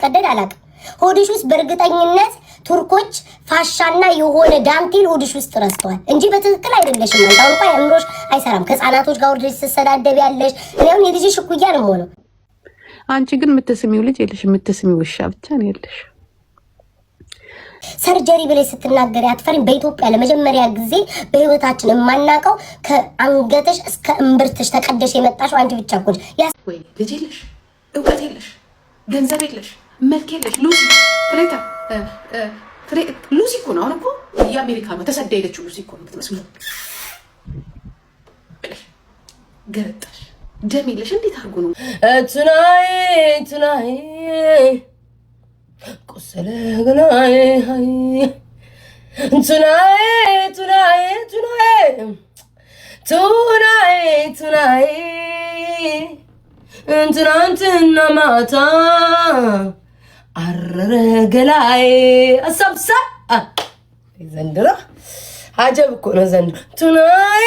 ቀደድ አላቅ ሆድሽ ውስጥ በእርግጠኝነት ቱርኮች ፋሻና የሆነ ዳንቴል ሆድሽ ውስጥ ረስተዋል እንጂ በትክክል አይደለሽም። አንታው እንኳን ያምሮሽ አይሰራም። ከጻናቶች ጋር ወርደሽ ተሰዳደብ ያለሽ ነው የልጅሽ እኩያ ነው ሆኖ አንቺ ግን የምትስሚው ልጅ የለሽ፣ የምትስሚው ውሻ ብቻ ነው ያለሽ። ሰርጀሪ ብለሽ ስትናገሪ አትፈሪም? በኢትዮጵያ ለመጀመሪያ ጊዜ በህይወታችን የማናውቀው ከአንገትሽ እስከ እምብርትሽ ተቀደሽ የመጣሽው አንቺ ብቻ እኮ ነሽ። ወይ ልጅ የለሽ፣ እውቀት የለሽ፣ ገንዘብ የለሽ፣ መልክ የለሽ። ሉሲ ሉሲ እኮ ነው። አሁን እኮ የአሜሪካ ነው ተሰዳ ሄደችው ሉሲ እኮ ነው የምትመስለው። ገረጣሽ ደም የለሽ። እንዴት አድርጎ ነው ቱናይ ቁስለ ገናይ ቱናይ ትናንትና ማታ አረረ ገላይ አሳብሳ ዘንድሮ አጀብ እኮ ነው ዘንድሮ። ቱናይ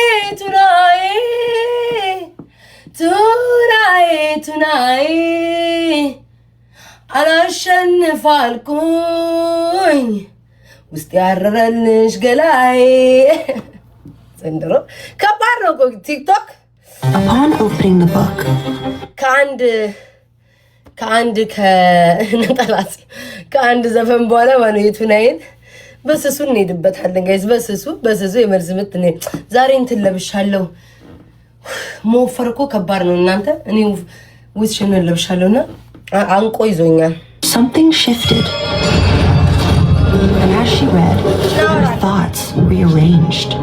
አላሸንፍ አልኩኝ ውስጥ ያረረልሽ ገላይ ዘንድሮ ከባድ ነው እኮ ቲክቶክ። Upon opening the book, ከአንድ ዘፈን በኋላ ማለት የቱናይን በስሱ እንሄድበታለን ጋይስ። በስሱ የመርዝ ምት ነው። ዛሬ እንትን ለብሻለሁ። መወፈር እኮ ከባድ ነው እናንተ። እኔ ውስሽን ለብሻለሁና አንቆ ይዞኛል። something shifted. And as she read, her thoughts rearranged.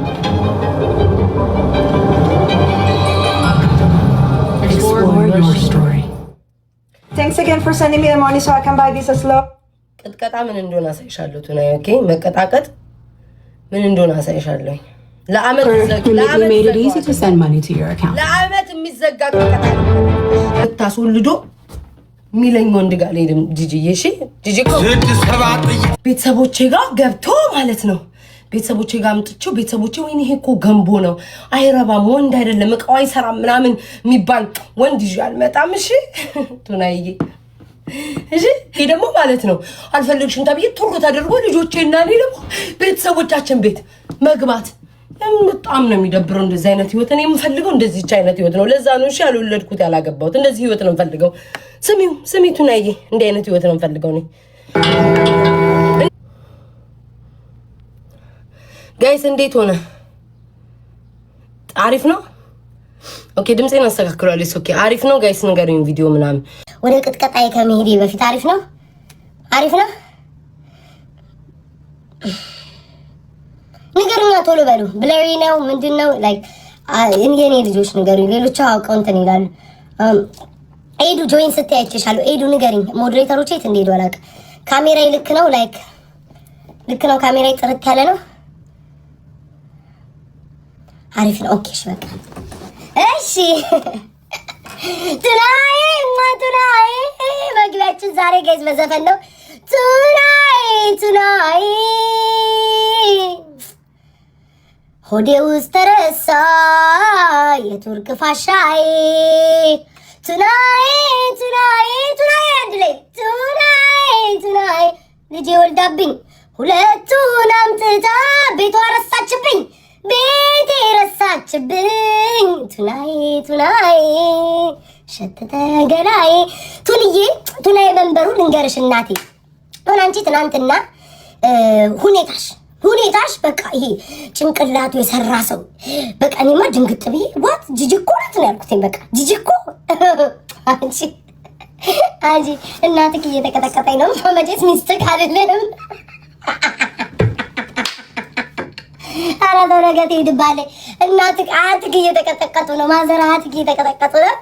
Explore your story. Thanks again for sending me the money so I can buy this as well. ቅጥቀጣ ምን እንደሆነ አሳይሻለሁ ቱናይ። ኦኬ መቀጣቀጥ ምን እንደሆነ አሳይሻለሁ። ለአመት made it easy to send money to your account. ለአመት የሚዘጋ ቅጥቀጣ ታስወልዶ ሚለኝ ወንድ ጋር ለይም ጂጂዬ። እሺ ጂጂ እኮ ቤተሰቦቼ ጋር ገብቶ ማለት ነው። ቤተሰቦቼ ጋር አምጥቼው ቤተሰቦቼ ወይኔ ይሄ እኮ ገንቦ ነው አይረባም ወንድ አይደለም እቃው አይሰራም ምናምን የሚባል ወንድ ይዤ አልመጣም። እሺ ቱናይዬ እሺ ይሄ ደግሞ ማለት ነው አልፈልግሽም ተብዬ ቱርክ ተደርጎ ልጆቼና እኔ ደግሞ ቤተሰቦቻችን ቤት መግባት በጣም ነው የሚደብረው። እንደዚህ አይነት ህይወት እኔ የምፈልገው እንደዚህ አይነት ህይወት ነው። ለዛ ነው እሺ ያልወለድኩት ያላገባሁት። እንደዚህ ህይወት ነው የምፈልገው። ስሚው ቱናይዬ እንደ አይነት ህይወት ነው የምፈልገው እኔ። ጋይስ እንዴት ሆነ? አሪፍ ነው። ኦኬ ድምጼን አስተካክሏል። ኦኬ አሪፍ ነው ጋይስ። ንገሩኝ ቪዲዮ ምናምን ወደ ቅጥቀጣዬ ከመሄዴ በፊት አሪፍ ነው። ንገሩኛ ቶሎ በሉ። ብለሪ ነው ምንድነው? ላይክ የኔ ልጆች ንገሩኝ። ሌሎቹ አውቀው እንትን ይላሉ። ኤዱ ጆይን ስትያይችሻለሁ። ኤዱ ንገሪኝ። ሞዴሬተሮች የት እንደሄዱ አላውቅም። ካሜራዬ ልክ ነው? ላይክ ልክ ነው? ካሜራዬ ጥርት ያለ ነው? አሪፍ ነው። ኦኬ እሺ በቃ እሺ። ቱናይ መግቢያችን ዛሬ ጋይዝ በዘፈን ነው። ቱናይ ሆዴ ውስጥ ተረሳ የቱርክ ፋሻዬ። ቱናይ አንድ ላይ ቱናይ ልጄ ወልዳብኝ ሁለቱን አምጥታ ቤቷ ረሳችብኝ ቱናይ ሸተተ ገላዬ። ቱናይ መንበሩ ልንገርሽ እናቴ አሁን አንቺ ትናንትና ሁኔታሽ በቃ ይሄ ጭንቅላቱ የሰራ ሰው በቃ እኔማ ድንግጥ ብዬ ዋት ጂጂኮ ናት ነው ያልኩት። በቃ ጂጂኮ አንቺ እናትክ እየተቀጠቀጠኝ ነው። መቼስ ሚስትክ አይደለም። አራዳ ረጋት ይድባለ እናትክ አያትክ እየተቀጠቀጡ ነው። ማዘራትክ እየተቀጠቀጡ ነው።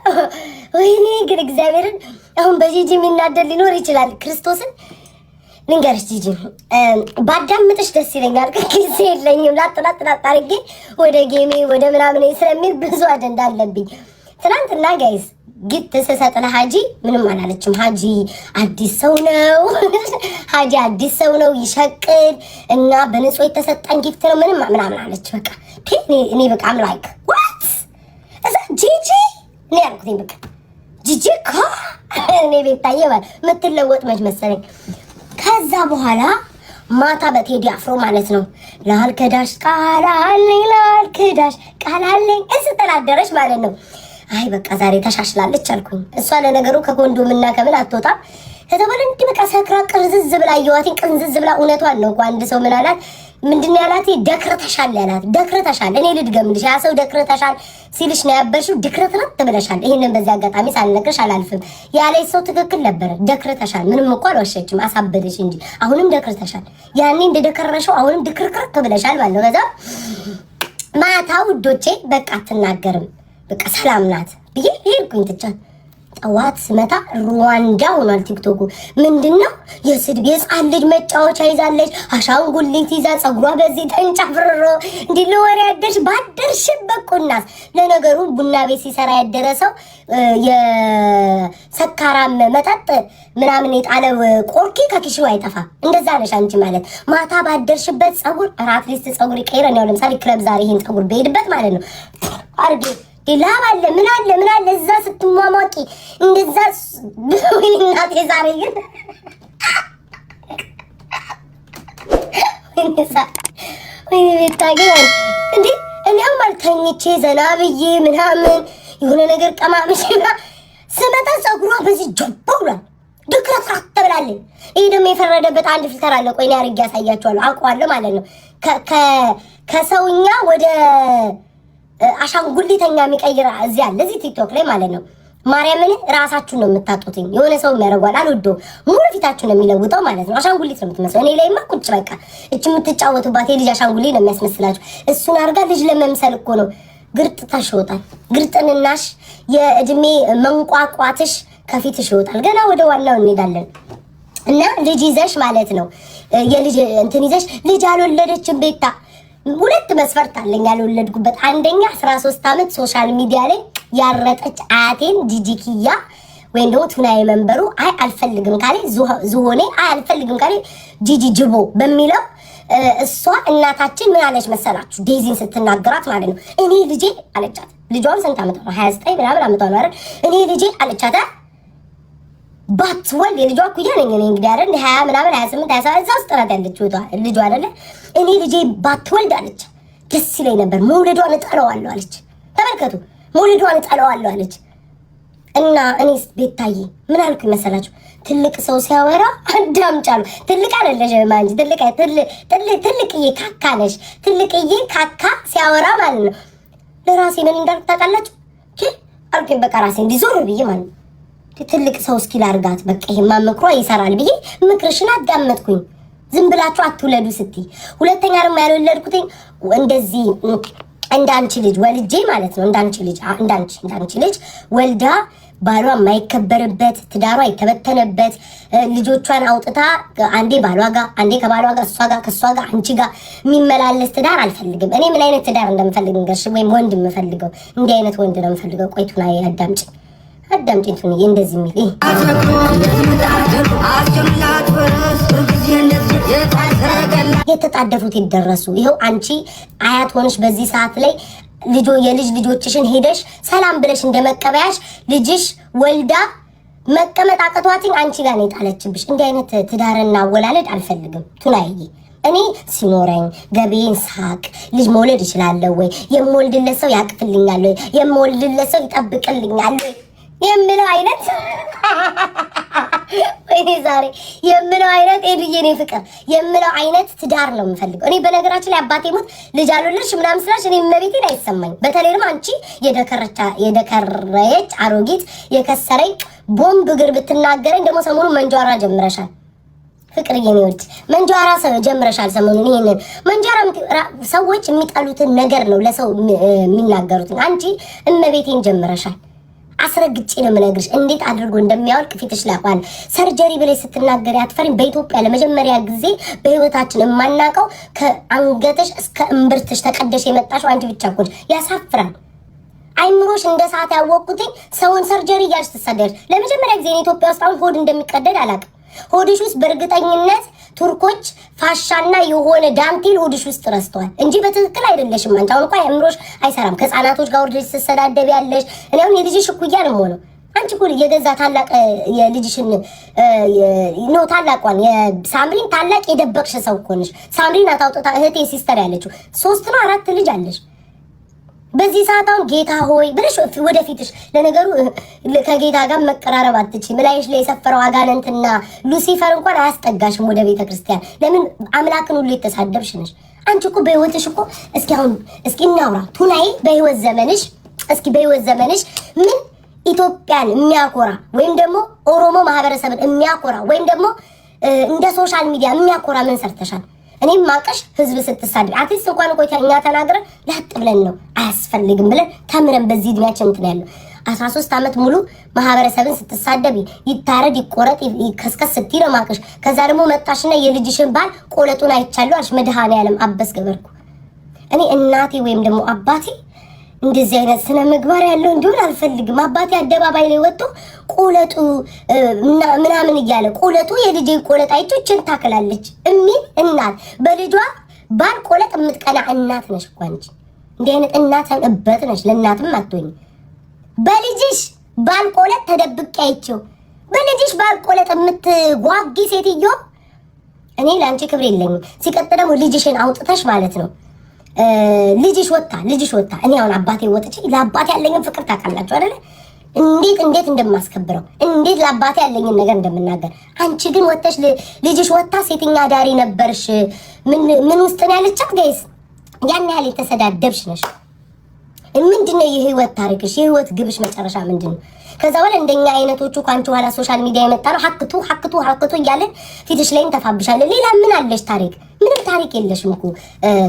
ወይኔ ግን እግዚአብሔርን አሁን በጂጂ የሚናደድ ሊኖር ይችላል። ክርስቶስን ልንገርሽ ጂጂ ባዳምጥሽ ደስ ይለኛል። ጊዜ የለኝም። ላጥላጥ አድርጌ ወደ ጌሜ ወደ ምናምን ስለሚል ብዙ አጀንዳ አለብኝ። ትናንትና ጋይስ ግጥ ተሰሰጠ ለሃጂ ምንም አላለችም። ሃጂ አዲስ ሰው ነው ይሸቅል እና በንጹህ የተሰጠን ጊፍት ነው ምንም አለች። በቃ እኔ በቃ ላይክ ዋት እዛ ጂጂ ነው ያልኩት። በቃ ጂጂካ እኔ ቤታዬ ማለት የምትለወጥ መሰለኝ። ከዛ በኋላ ማታ በቴዲ አፍሮ ማለት ነው ላልከዳሽ ቃላለኝ ላልከዳሽ ቃላለኝ እስተላደረሽ ማለት ነው። አይ በቃ ዛሬ ተሻሽላለች አልኩኝ። እሷ ለነገሩ ከኮንዶምና ከምን አትወጣም። ከተባለ እንዲህ በቃ ሰክራ ቅርዝዝ ብላ አየዋትኝ። ቅንዝዝ ብላ እውነቷን ነው እኮ አንድ ሰው ምን አላት? ምንድነው ያላት? ደክረተሻል ያላት። ደክረተሻል እኔ ልድገምልሽ፣ ያ ሰው ደክረተሻል ሲልሽ ነው ያበርሽው። ድክረትረት ትብለሻል። ይሄንን በዚህ አጋጣሚ ሳልነግርሽ አላልፍም። ያለኝ ሰው ትክክል ነበረ። ደክረተሻል ምንም እንኳን አልዋሸችም፣ አሳበደሽ እንጂ አሁንም ደክረተሻል። ያኔ እንደደከረሽው አሁንም ድክርክር ትብለሻል ማለት ነው። ከዛ ማታ ውዶቼ በቃ አትናገርም በቃ ሰላም ናት ብዬ ሄድኩኝ ትቻት። ጠዋት ስመታ ሩዋንዳ ሆኗል ቲክቶኩ። ምንድነው የስድብ የጻን ልጅ መጫወቻ ይዛለች፣ አሻንጉሊት ይዛ ጸጉሯ በዚህ ተንጫፍርሮ እንዲህ ለወሬ ያደርሽ ባደርሽበት ቁናስ። ለነገሩ ቡና ቤት ሲሰራ ያደረሰው የሰካራም መጠጥ ምናምን የጣለው ቆርኪ ከኪሽው አይጠፋ። እንደዛ ነሽ አንቺ ማለት ማታ ባደርሽበት ጸጉር አትሊስት ጸጉር ይቀይረን። ያው ለምሳሌ ክለብ ዛሬ ይሄን ጸጉር በሄድበት ማለት ነው አርጌ ላብ አለ ምን አለ እዛ ስትሟሟቂ እንደዛ እናቴ። ዛሬ ግን ወይ ቤታገኝ እንዴ እኔም አልተኝቼ ዘና ብዬ ምናምን የሆነ ነገር ቀማምሽና ስመጣ ጸጉሯ በዚህ ጆቦ ብሏል። ድክረትራት ተብላለች። ይሄ ደግሞ የፈረደበት አንድ ፊልተር አለ። ቆይ እኔ አድርጌ ያሳያችኋለሁ። አውቀዋለሁ ማለት ነው። ከሰውኛ ወደ አሻንጉሊተኛ የሚቀይር እዚህ አለ እዚህ ቲክቶክ ላይ ማለት ነው። ማርያምን ራሳችሁን ነው የምታጡትኝ። የሆነ ሰው የሚያደርጓል አልወደው ሙሉ ፊታችሁን ነው የሚለውጠው ማለት ነው። አሻንጉሊት ነው የምትመስለው። እኔ ላይማ ቁጭ በቃ እቺ የምትጫወቱባት የልጅ አሻንጉሊት ነው የሚያስመስላችሁ። እሱን አድርጋ ልጅ ለመምሰል እኮ ነው። ግርጥታሽ ይወጣል። ግርጥንናሽ የእድሜ መንቋቋትሽ ከፊትሽ ይወጣል። ገና ወደ ዋናው እንሄዳለን። እና ልጅ ይዘሽ ማለት ነው የልጅ እንትን ይዘሽ ልጅ አልወለደችም ቤታ ሁለት መስፈርት አለኝ ያልወለድኩበት። አንደኛ 13 ዓመት ሶሻል ሚዲያ ላይ ያረጠች አያቴን ጂጂኪያ ወይም ደግሞ ቱናዬ መንበሩ አይ አልፈልግም ካለ ዝሆኔ አይ አልፈልግም ካለ ጂጂ ጅቦ በሚለው እሷ እናታችን ምን አለች መሰላችሁ? ዴዚን ስትናገራት ማለት ነው እኔ ልጄ አለቻት። ልጇን ስንት ዓመቷ ነው? 29 ምናምን ዓመቷ ነው አይደል? እኔ ልጄ አለቻት ባትወልድ የልጇ እኩያ ነኝ እኔ እንግዲህ አይደል 20 ምናምን 28 27 እዛ ውስጥ ናት ያለችው ልጇ አይደለ? እኔ ልጄ ባትወልድ አለች ደስ ይለኝ ነበር፣ መውለዷን እጠለዋለሁ አለች። ተመልከቱ መውለዷን እጠለዋለሁ አለች። እና እኔስ ቤታዬ ምን አልኩኝ መሰላችሁ? ትልቅ ሰው ሲያወራ አዳምጫለሁ። ትልቅ አይደለሽም አንቺ ትልቅዬ ካካ ነሽ። ትልቅዬ ካካ ሲያወራ ማለት ነው ለራሴ ምን እንዳልኩ ታውቃላችሁ? አልኩኝ በቃ ራሴ እንዲዞር ብዬ ማለት ነው ትልቅ ሰው እስኪ ላርጋት በቃ ይሄማ ምክሯ ይሰራል ብዬ ምክርሽን አዳመጥኩኝ። ዝም ብላችሁ አትውለዱ ስትይ። ሁለተኛ ደግሞ ያልወለድኩትኝ እንደዚህ እንዳንቺ ልጅ ወልጄ ማለት ነው እንዳንቺ ልጅ ወልዳ ባሏ የማይከበርበት ትዳሯ የተበተነበት ልጆቿን አውጥታ አንዴ ባሏ ጋር አንዴ ከባሏ ጋር ከሷ ጋር አንቺ ጋር የሚመላለስ ትዳር አልፈልግም። እኔ ምን አይነት ትዳር እንደምፈልግ እንገርሽ ወይም ወንድ የምፈልገው እንዲህ አይነት ወንድ ነው የምፈልገው። ቆይቱና አዳምጪኝ ቱንዬ እንደዚህ የሚል የተጣደፉት ይደረሱ። ይኸው አንቺ አያት ሆነሽ በዚህ ሰዓት ላይ የልጅ ልጆችሽን ሄደሽ ሰላም ብለሽ እንደመቀበያሽ ልጅሽ ወልዳ መቀመጥ አቅቷትኝ አንቺ ጋር ነው የጣለችብሽ። እንዲህ አይነት ትዳርና አወላለድ አልፈልግም ቱናዬ። እኔ ሲኖረኝ ገቤን ሳቅ ልጅ መውለድ እችላለሁ ወይ? የምወልድለት ሰው ያቅፍልኛል ወይ? የምወልድለት ሰው ይጠብቅልኛል ወይ የምለው አይነት ወይኔ ዛሬ የምለው አይነት የልጄኔ ፍቅር የምለው አይነት ትዳር ነው የምፈልገው። እኔ በነገራችን ላይ አባቴ ሞት ልጅ አልወለድሽ ምናምን ስላሽ እኔ መቤቴን አይሰማኝ። በተለይ ደግሞ አንቺ የደከረች አሮጊት የከሰረኝ ቦምብ እግር ብትናገረኝ ደግሞ ሰሞኑን መንጃራ ጀምረሻል። ፍቅር የኔዎች መንጃራ ጀምረሻል ሰሞኑን። ይሄንን መንጃራ ሰዎች የሚጠሉትን ነገር ነው ለሰው የሚናገሩት። አንቺ እመቤቴን ጀምረሻል። አስረግጬ ነው የምነግርሽ እንዴት አድርጎ እንደሚያወልቅ ፊትሽ ላቋል። ሰርጀሪ ብለሽ ስትናገሪ አትፈሪም? በኢትዮጵያ ለመጀመሪያ ጊዜ በህይወታችን የማናውቀው ከአንገትሽ እስከ እምብርትሽ ተቀደሽ የመጣሽው አንቺ ብቻ እኮ። ያሳፍራል። አይምሮሽ እንደ ሰዓት ያወቅኩትኝ ሰውን ሰርጀሪ እያልሽ ትሰደር። ለመጀመሪያ ጊዜ ኢትዮጵያ ውስጥ አሁን ሆድ እንደሚቀደድ አላውቅም። ሆድሽ ውስጥ በእርግጠኝነት ቱርኮች ፋሻና የሆነ ዳንቴል ሆድሽ ውስጥ ረስተዋል እንጂ በትክክል አይደለሽም። አንቺ አሁን እንኳን አእምሮሽ አይሰራም። ከህፃናቶች ጋር ወርደሽ ስትሰዳደብ ያለሽ እኔ አሁን የልጅሽ እኩያ ነው የምሆነው። አንቺ እኮ የገዛ ታላቅ የልጅሽን ነው ታላቋን የሳምሪን ታላቅ የደበቅሽ ሰው እኮ ነሽ። ሳምሪን አታውጣ እህቴ ሲስተር ያለችው 3 ነው 4 ልጅ አለሽ። በዚህ ሰዓት አሁን ጌታ ሆይ ብለሽ ወደፊትሽ ለነገሩ ከጌታ ጋር መቀራረብ አትችይ። ምላይሽ ላይ የሰፈረው አጋንንትና ሉሲፈር እንኳን አያስጠጋሽም ወደ ቤተ ክርስቲያን። ለምን አምላክን ሁሉ የተሳደብሽ ነሽ። አንቺ እኮ በህይወትሽ እኮ እስኪ እናውራ ቱናይ በህይወት ዘመንሽ ምን ኢትዮጵያን የሚያኮራ ወይም ደግሞ ኦሮሞ ማህበረሰብን የሚያኮራ ወይም ደግሞ እንደ ሶሻል ሚዲያ የሚያኮራ ምን ሰርተሻል? እኔም ማቀሽ ህዝብ ስትሳደብ አትሊስት እንኳን ቆይታ እኛ ተናግረን ላጥ ብለን ነው አያስፈልግም ብለን ተምረን በዚህ እድሜያችን እንትን ያለው 13 ዓመት ሙሉ ማህበረሰብን ስትሳደብ ይታረድ ይቆረጥ ይከስከስ ስትይ ነው ማቀሽ። ከዛ ደግሞ መጣሽና የልጅሽን ባል ቆለጡን አይቻለሁ አልሽ። መድኃኔዓለም አበስ ገበርኩ። እኔ እናቴ ወይም ደግሞ አባቴ እንደዚህ አይነት ስነ ምግባር ያለው እንዲሆን አልፈልግም። አባቴ አደባባይ ላይ ወጥቶ ቆለጡ ምናምን እያለ ቆለጡ የልጄ ቆለጥ አይቶችን ታከላለች እሚል እናት በልጇ ባል ቆለጥ የምትቀና እናት ነሽ እኮ አንቺ። እንዲህ አይነት እናት እበት ነሽ። ለእናትም አትሆኝ። በልጅሽ ባል ቆለጥ ተደብቄ አይቼው በልጅሽ ባል ቆለጥ የምትጓጊ ሴትዮ እኔ ለአንቺ ክብር የለኝም። ሲቀጥል ደግሞ ልጅሽን አውጥተሽ ማለት ነው ልጅሽ ወጣ እኔ አሁን አባቴ ወጥቼ ለአባቴ ያለኝን ፍቅር ታውቃላችሁ አይደለ? እንዴት እንደማስከብረው እንዴት ለአባቴ ያለኝን ነገር እንደምናገር። አንቺ ግን ወጥተሽ ልጅሽ ወጣ ሴተኛ ዳሪ ነበርሽ ምን ውስጥ ነው ያለቻት ጋይስ? ያን ያህል የተሰዳደብሽ ነሽ። ምንድነው የህይወት ታሪክሽ? የህይወት ግብሽ መጨረሻ ምንድነው? ከዛ በኋላ እንደኛ አይነቶቹ ኳንቹ ኋላ ሶሻል ሚዲያ የመጣ ነው ሀክቱ እያለን ፊትሽ ላይ እንተፋብሻለን። ሌላ ምን አለሽ ታሪክ? ምንም ታሪክ የለሽም እኮ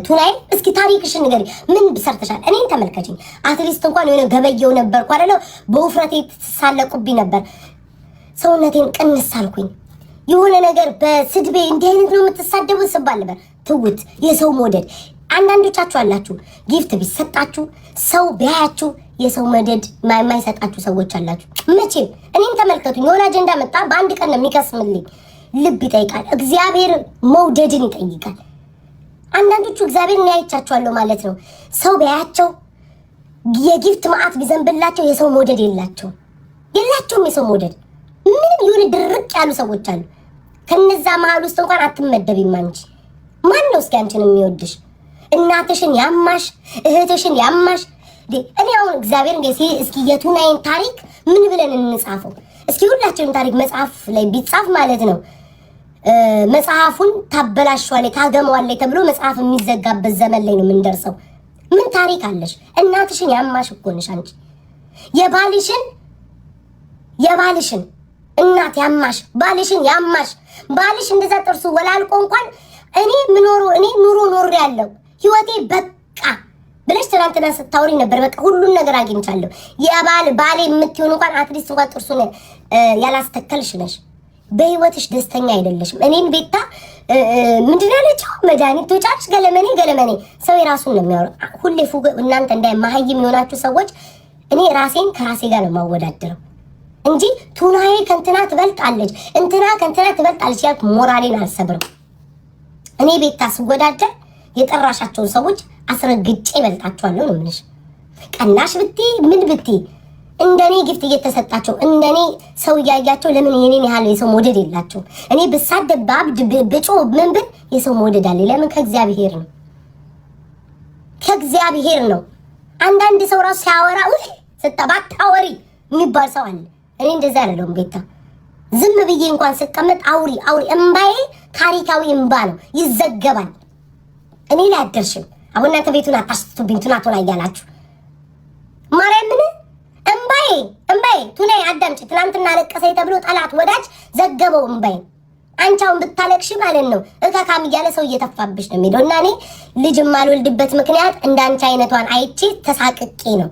ቱናይ። እስኪ ታሪክሽን ንገሪ። ምን ብሰርተሻል? እኔን ተመልከችኝ። አትሊስት እንኳን የሆነ ገበየው ነበርኩ አይደለ? በውፍረቴ ተሳለቁብኝ ነበር። ሰውነቴን ቅንስ አልኩኝ። የሆነ ነገር በስድቤ እንዲህ አይነት ነው የምትሳደቡት ስባል ነበር። ትውት የሰው መውደድ አንዳንዶቻችሁ አላችሁ። ጊፍት ቢሰጣችሁ ሰው ቢያያችሁ የሰው መደድ የማይሰጣችሁ ሰዎች አላችሁ። መቼም እኔን ተመልከቱኝ። የሆነ አጀንዳ መጣ በአንድ ቀን ነው የሚከስምልኝ። ልብ ይጠይቃል። እግዚአብሔር መውደድን ይጠይቃል። አንዳንዶቹ እግዚአብሔርን ያይቻቸዋለሁ ማለት ነው። ሰው ቢያያቸው የጊፍት ማዕት ቢዘንብላቸው የሰው መውደድ የላቸውም። የሰው መውደድ ምንም የሆነ ድርቅ ያሉ ሰዎች አሉ። ከነዛ መሀል ውስጥ እንኳን አትመደቢም አንቺ። ማን ነው እስኪ አንቺን የሚወድሽ? እናትሽን ያማሽ፣ እህትሽን ያማሽ። እኔ አሁን እግዚአብሔር እስኪ የቱናይን ታሪክ ምን ብለን እንጻፈው? እስኪ ሁላችንም ታሪክ መጽሐፍ ላይ ቢጻፍ ማለት ነው መጽሐፉን ታበላሽዋለች ታገመዋለች ተብሎ መጽሐፍ የሚዘጋበት ዘመን ላይ ነው የምንደርሰው። ምን ታሪክ አለሽ? እናትሽን ያማሽ እኮ ነሽ አንቺ። የባልሽን እናት ያማሽ፣ ባልሽን ያማሽ። ባልሽ እንደዛ ጥርሱ ወላልቆ እንኳን እኔ ኑሮ ኖር ያለው ህይወቴ በቃ ብለሽ ትናንትና ስታወሪ ነበር። በቃ ሁሉን ነገር አግኝቻለሁ። ባሌ የምትሆን እንኳን አትሊስት እንኳን ጥርሱን ያላስተከልሽ ነሽ። በህይወትሽ ደስተኛ አይደለሽም። እኔን ቤታ ምንድን ያለችው መድኃኒት ትወጫለሽ። ገለመኔ ሰው የራሱን ነው የሚያወራው። ሁሌ ፉግ እናንተ እንዳይማሃይም የሆናችሁ ሰዎች እኔ ራሴን ከራሴ ጋር ነው የማወዳደረው እንጂ ቱናዬ ከእንትና ትበልጣለች እንትና ከእንትና ትበልጣለች ያልኩ ሞራሌን አልሰብርም። እኔ ቤታ ስወዳደር የጠራሻቸውን ሰዎች አስረግጬ ይበልጣቸዋለሁ ነው የምልሽ። ቀናሽ ብቲ ምን ብቲ እንደኔ ጊፍት እየተሰጣቸው እንደኔ ሰው እያያቸው ለምን የኔን ያህል የሰው መውደድ የላቸው? እኔ ብሳደብ ባብድ ብጮ ምን ብል የሰው መውደድ አለ። ለምን? ከእግዚአብሔር ነው። አንዳንድ ሰው ራሱ ሲያወራ ስታወሪ የሚባል ሰው አለ። እኔ እንደዛ አይደለሁም ቤታ። ዝም ብዬ እንኳን ስቀመጥ አውሪ እምባዬ ታሪካዊ እምባ ነው፣ ይዘገባል። እኔ ላይ አደርሽም። አሁን እናንተ ቤቱን አታስቱብኝ ቱናቶና እያላችሁ ማርያምን እምባዬ ቱናይ አዳምጪ። ትናንትና አለቀሰኝ ተብሎ ጠላት ወዳጅ ዘገበው እምባዬ። አንቺ አሁን ብታለቅሽ ማለት ነው እካካም እያለ ሰው እየተፋብሽ ነው የሚሄደው። እና እኔ ልጅ የማልወልድበት ምክንያት እንዳንቺ አይነቷን አይቼ ተሳቅቄ ነው።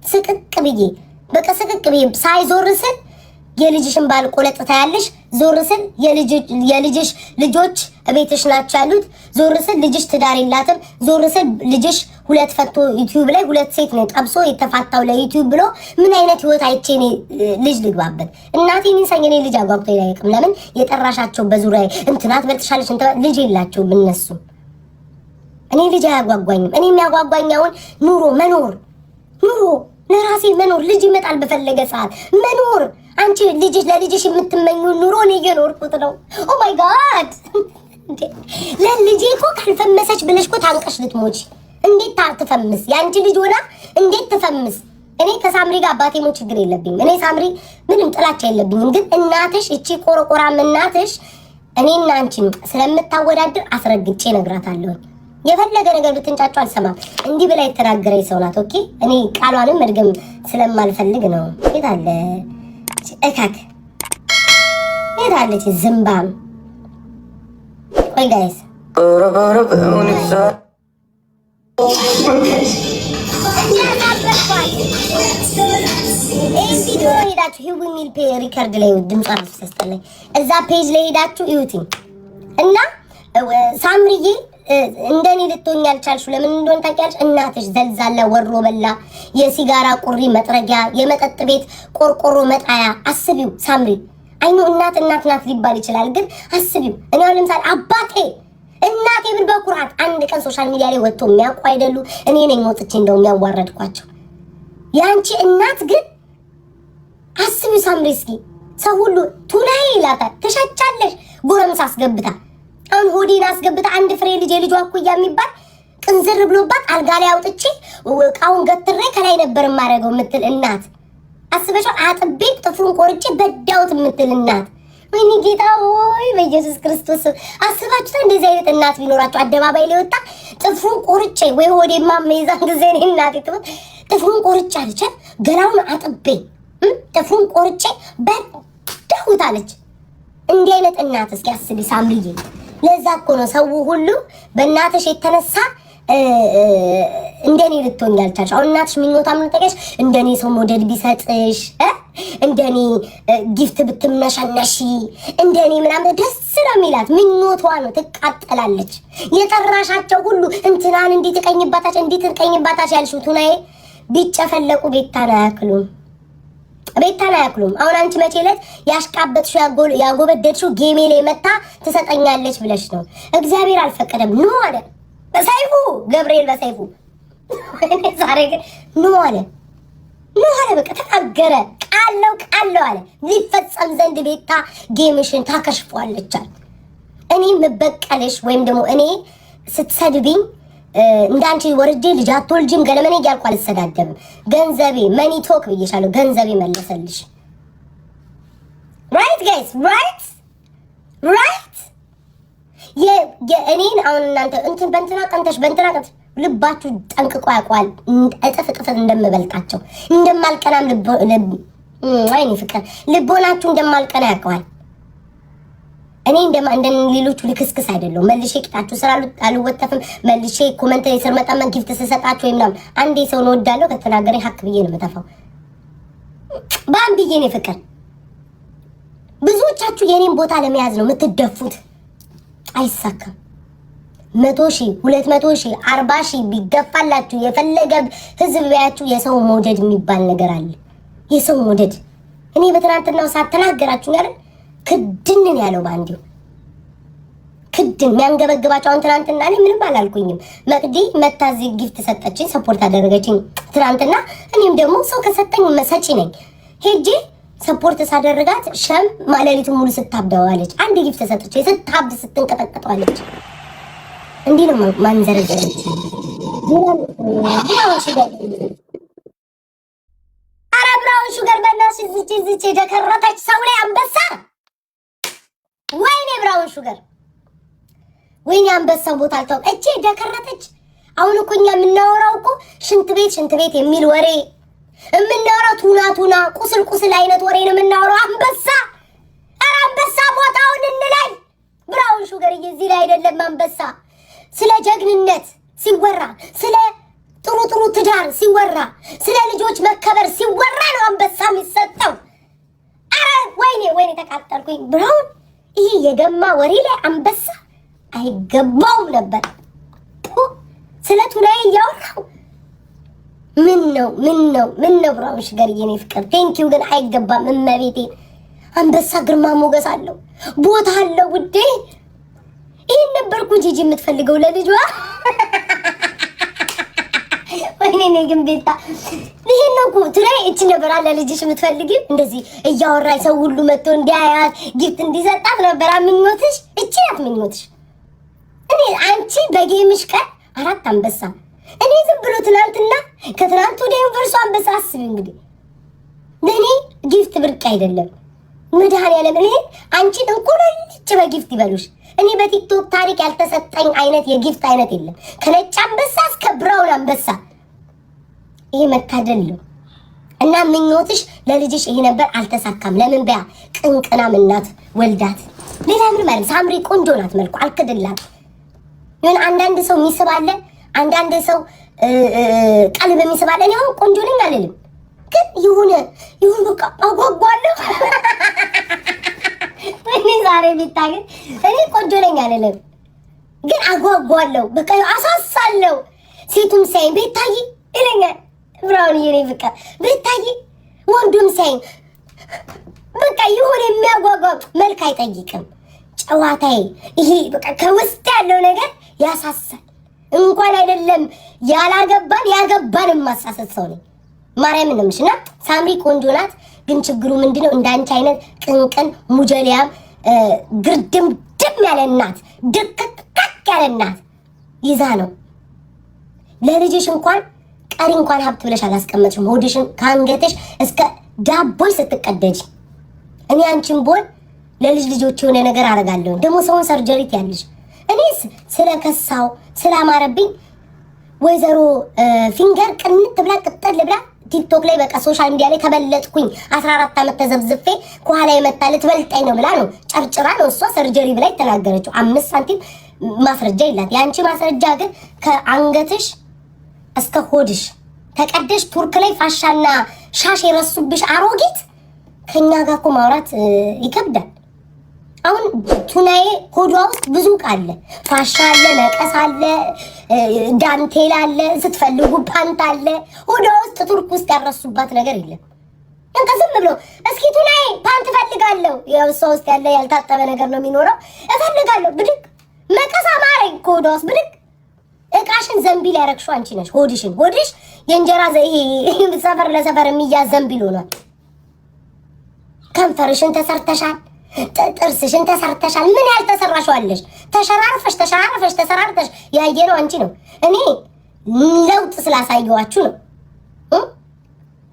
ስቅቅ ብዬ ሳይዞር ስል የልጅሽን ባል ቆለጥ ታያለሽ። ዞር ስል የልጅሽ ልጆች ቤትሽ ናቸው ያሉት። ዞር ስል ልጅሽ ትዳር የላትም። ዞር ስል ልጅሽ ሁለት ፈቶ ዩቲዩብ ላይ ሁለት ሴት ነው ጠብሶ የተፋታው ለዩቲዩብ ብሎ ምን አይነት ህይወት አይቼ ልጅ ልግባበት? እናቴ ንሰኝ እኔ ልጅ አጓጉቶ ይላይቅም። ለምን የጠራሻቸው በዙሪያ እንትናት በልጥሻለሽ ልጅ የላቸውም እነሱ። እኔ ልጅ አያጓጓኝም። እኔ የሚያጓጓኛውን ኑሮ ለራሴ መኖር ልጅ ይመጣል በፈለገ ሰዓት መኖር። አንቺ ለልጅሽ የምትመኙ ኑሮ ነው እየኖርኩት ነው። ኦ ማይ ጋድ ለልጄ እኮ ካልፈመሰች ብለሽ እኮ ታንቀሽ ልትሞች። እንዴት ትፈምስ? ያንቺ ልጅ ሆና እንዴት ትፈምስ? እኔ ከሳምሪ ጋር አባቴ ሞት ችግር የለብኝም። እኔ ሳምሪ ምንም ጥላቻ የለብኝም። ግን እናትሽ እቺ ቆርቆራም እናትሽ እኔና አንቺን ስለምታወዳድር አስረግጬ እነግራታለሁ። የፈለገ ነገር ብትንጫጫ አልሰማም። እንዲህ ብላ የተናገረኝ ሰው ናት። ኦኬ እኔ ቃሏንም መድገም ስለማልፈልግ ነው። የት አለ እካክ? የት አለች ዝምባም? ቆይ ጋይስ ቪዲዮ ሄዳችሁ ሂው ሚል ሪከርድ ላይ ድምጿ አስስተልኝ እዛ ፔጅ ላይ ሄዳችሁ እዩትኝ እና ሳምሪዬ እንደኔ ልትሆኝ ያልቻልሽው ለምን እንደሆነ ታውቂያለሽ? እናትሽ ዘልዛላ ወሮ በላ የሲጋራ ቁሪ መጥረጊያ የመጠጥ ቤት ቆርቆሮ መጣያ። አስቢው ሳምሪ። አይኑ እናት ናት ሊባል ይችላል፣ ግን አስቢው። እኔ አሁን ለምሳሌ አባቴ እናቴ ብል በኩራት አንድ ቀን ሶሻል ሚዲያ ላይ ወጥቶ የሚያውቁ አይደሉ? እኔ ነኝ ወጥቼ እንደው የሚያዋረድኳቸው። ያንቺ እናት ግን አስቢው ሳምሪ። እስኪ ሰው ሁሉ ቱናይ ይላታል። ተሻቻለሽ ጎረምሳ አስገብታ አሁን ሆዴን አስገብታ አንድ ፍሬ ልጅ የልጇ እኩያ የሚባል ቅንዝር ብሎባት አልጋ ላይ አውጥቼ እቃውን ገትሬ ከላይ ነበር የማደርገው የምትል እናት አስበሻው? አጥቤ ጥፍሩን ቆርጬ በዳውት የምትል እናት። ወይኔ ጌታ ሆይ በኢየሱስ ክርስቶስ አስባችሁታ እንደዚህ አይነት እናት ቢኖራችሁ አደባባይ ላይ ወጣ ጥፍሩን ቆርጬ ወይ ሆዴማ መይዛን ጊዜ ነው እናት ይተው ጥፍሩን ቆርጬ አለች። ገላውን አጥቤ ጥፍሩን ቆርጬ በዳውት አለች። እንዲህ አይነት እናት እስኪ አስቢ ሳምሪዬ። ለዛ እኮ ነው ሰው ሁሉ በእናትሽ የተነሳ እንደኔ ልትሆኝ ያልቻልሽ። አሁን እናትሽ ምኞታ ምን ተቀሽ? እንደኔ ሰው ሞዴል ቢሰጥሽ፣ እንደኔ ጊፍት ብትመሸነሺ፣ እንደኔ ምናምን ደስ ነው የሚላት ምኞቷ ነው። ትቃጠላለች። የጠራሻቸው ሁሉ እንትናን እንዴት ትቀኝባታች እንዴት ትቀኝባታች ያልሽው ቱናዬ ቢጨፈለቁ ቤታን አያክሉም። አሁን አንቺ መቼ ዕለት ያሽቃበጥሽው ያጎበደድሽው ጌሜ ላይ መታ ትሰጠኛለች ብለሽ ነው። እግዚአብሔር አልፈቀደም። ኖ አለ በሰይፉ ገብርኤል በሰይፉ ዛሬ ግን ኖ አለ በቃ ተናገረ። ቃለው አለ ሊፈጸም ዘንድ ቤታ ጌምሽን ታከሽፏለች አለ። እኔ መበቀልሽ ወይም ደግሞ እኔ ስትሰድብኝ እንዳንቺ ወርጄ ልጅ አትወልጂም ገለመኔ እያልኩ አልሰዳደብም። ገንዘቤ መኒ ቶክ ብዬሻለሁ። ገንዘቤ መለሰልሽ። ራይት ጋይስ ራይት የእኔን አሁን እናንተ እንትን በእንትና ቀንተሽ በእንትና ቀንተሽ ልባችሁ ጠንቅቆ ያውቀዋል። እጥፍ እንደምበልጣቸው እንደማልቀናም ወይኔ ፍቅር ልቦናችሁ እንደማልቀና ያውቀዋል። እኔ እንደ ሌሎቹ ልክስክስ አይደለም። መልሼ ቂጣችሁ ስራ አልወተፍም። መልሼ ኮሜንት ላይ ስር መጣ ጊፍት ስሰጣችሁ ወይ ምናምን አንዴ ሰው ነው ወዳለው ከተናገረኝ ሀክ ብዬ ነው የምተፋው። ባም ብዬ ነው ፍቅር። ብዙዎቻችሁ የኔን ቦታ ለመያዝ ነው የምትደፉት። አይሳካም። 100,000 200,000 40,000 ቢገፋላችሁ የፈለገ ህዝብ ቢያችሁ የሰው መውደድ የሚባል ነገር አለ። የሰው መውደድ እኔ በትናንትናው ሰዓት ተናገራችሁ አይደል? ክድንን ያለው ባንዲው ክድን የሚያንገበግባቸው። አሁን ትናንትና እኔ ምንም አላልኩኝም። መቅዲ መታዚ ጊፍት ሰጠችኝ፣ ሰፖርት አደረገችኝ ትናንትና። እኔም ደግሞ ሰው ከሰጠኝ መሰጪ ነኝ። ሄጄ ሰፖርት ሳደረጋት ሸም ማለሊቱን ሙሉ ስታብደዋለች። አንድ ጊፍት ሰጠች፣ ስታብድ ስትንቀጠቀጠዋለች። እንዲህ ነው ማንዘረዘረች። ኧረ ብራውን ሹገር በእናትሽ ዝች የደከረተች ሰው ላይ አንበሳ። ወይኔ ብራውን ሹገር ወይኔ አንበሳው ቦታ አልተውም። እቺ ደከረተች። አሁን እኮ እኛ የምናወራው እኮ ሽንት ቤት የሚል ወሬ የምናወራው ቱና ቁስል አይነት ወሬ ነው የምናወራው። አንበሳ ኧረ አንበሳ ቦታውን እንላይ። ብራውን ሹገር እዚህ ላይ አይደለም አንበሳ። ስለ ጀግንነት ሲወራ፣ ስለ ጥሩ ትዳር ሲወራ፣ ስለ ልጆች መከበር ሲወራ ነው አንበሳ የሚሰጠው። ኧረ ወይኔ ተቃጠልኩኝ። ብራውን ይሄ የገማ ወሬ ላይ አንበሳ አይገባውም ነበር። ስለ ቱናዬ እያወራው ምን ነው ብራውን ሹገር የኔ ፍቅር ቴንኪው። ግን አይገባም። እመቤቴ አንበሳ ግርማ ሞገስ አለው፣ ቦታ አለው ውዴ። ይሄን ነበርኩ ጂጂ የምትፈልገው ለልጇ። ወይኔ ግን ቤታ ይሄን ነው ጉት ላይ እቺ ነበር አለ ልጅሽ የምትፈልጊ እንደዚህ እያወራኝ ሰው ሁሉ መጥቶ እንዲያያት ጊፍት እንዲሰጣት ነበር ምኞትሽ። እቺ ናት ምኞትሽ። እኔ አንቺ በጌምሽ ቀን 4 አንበሳ እኔ ዝም ብሎ ትናንትና ከትናንት ወደ ዩኒቨርሲቲ አንበሳ አስቢ እንግዲህ ለኔ ጊፍት ብርቅ አይደለም። መድኃኒዓለም እኔ አንቺ እንቁልልጭ በጊፍት ይበሉሽ። እኔ በቲክቶክ ታሪክ ያልተሰጠኝ አይነት የጊፍት አይነት የለም። ከነጭ አንበሳ እስከ ብራውን አንበሳ ይሄ መታደል ነው። እና ምኞትሽ ለልጅሽ ይሄ ነበር፣ አልተሳካም። ለምን በያ ቅንቅናም እናት ወልዳት ሌላ ምን ማለት ሳምሪ ቆንጆ ናት፣ መልኩ አልክድላት። ይሁን አንዳንድ ሰው የሚስባለ፣ አንዳንድ ሰው ቀልብ የሚስባለ። እኔ አሁን ቆንጆ ነኝ አልልም፣ ግን ይሁን በቃ አጓጓለሁ። እኔ ዛሬ ቢታገኝ እኔ ቆንጆ ነኝ አልልም፣ ግን አጓጓለሁ። በቃ አሳሳለሁ። ሴቱም ሳይ ቤታይ ይለኛል፣ ብራውን ይሄ በቃ ቤታይ ወንዱም ሳይ በቃ ይሁን የሚያጓጓ መልክ አይጠይቅም። ጨዋታዬ ይሄ በቃ ከውስጥ ያለው ነገር ያሳሳል። እንኳን አይደለም ያላገባን ያገባን ማሳሰት ሰው ነኝ። ማርያም ነው ምሽና ሳምሪ ቆንጆ ናት። ግን ችግሩ ምንድነው? እንዳንቺ አይነት ቅንቅን ሙጀሊያም ግርድም ድም ያለ እናት ድቅቅቅ ያለ እናት ይዛ ነው ለልጅሽ እንኳን ቀሪ እንኳን ሀብት ብለሽ አላስቀመጥሽም። ሆድሽን ከአንገትሽ እስከ ዳቦሽ ስትቀደጂ እኔ አንቺን ቦል ለልጅ ልጆች የሆነ ነገር አደርጋለሁ። ደግሞ ሰውን ሰርጀሪት ያለሽ እኔስ ስለከሳው ስላማረብኝ ወይዘሮ ፊንገር ቅንት ብላ ቅጠል ብላ ቲክቶክ ላይ በቃ ሶሻል ሚዲያ ላይ ተበለጥኩኝ 14 ዓመት ተዘብዝፌ ከኋላ የመጣ ልትበልጠኝ ነው ብላ ነው ጨርጭራ ነው እሷ ሰርጀሪ ብላ የተናገረችው። 5 ሳንቲም ማስረጃ ይላት። ያንቺ ማስረጃ ግን ከአንገትሽ እስከ ሆድሽ ተቀደሽ ቱርክ ላይ ፋሻና ሻሽ የረሱብሽ አሮጊት ከኛ ጋር እኮ ማውራት ይከብዳል። አሁን ቱናዬ ሆዷ ውስጥ ብዙ ቃለ ፋሻ አለ፣ ነቀስ አለ፣ ዳንቴል አለ፣ ስትፈልጉ ፓንት አለ። ሆዷ ውስጥ ቱርክ ውስጥ ያረሱባት ነገር የለም። እንካ ዝም ብሎ እስኪ ቱናዬ ፓንት እፈልጋለሁ፣ ያው እሷ ውስጥ ያለ ያልታጠበ ነገር ነው የሚኖረው። እፈልጋለሁ ብድግ መቀስ አማረኝ ከሆዷ ውስጥ ብድግ። እቃሽን ዘንቢል ያረግሽው አንቺ ነሽ። ሆድሽ የእንጀራ ይሄ ሰፈር ለሰፈር የሚያዝ ዘንቢል ሆኗል። ከንፈርሽን ተሰርተሻል፣ ጥርስሽን ተሰርተሻል። ምን ያልተሰራሽዋለሽ? ተሸራርፈሽ ያየነው አንቺ ነው። እኔ ለውጥ ስላሳየዋችሁ ነው።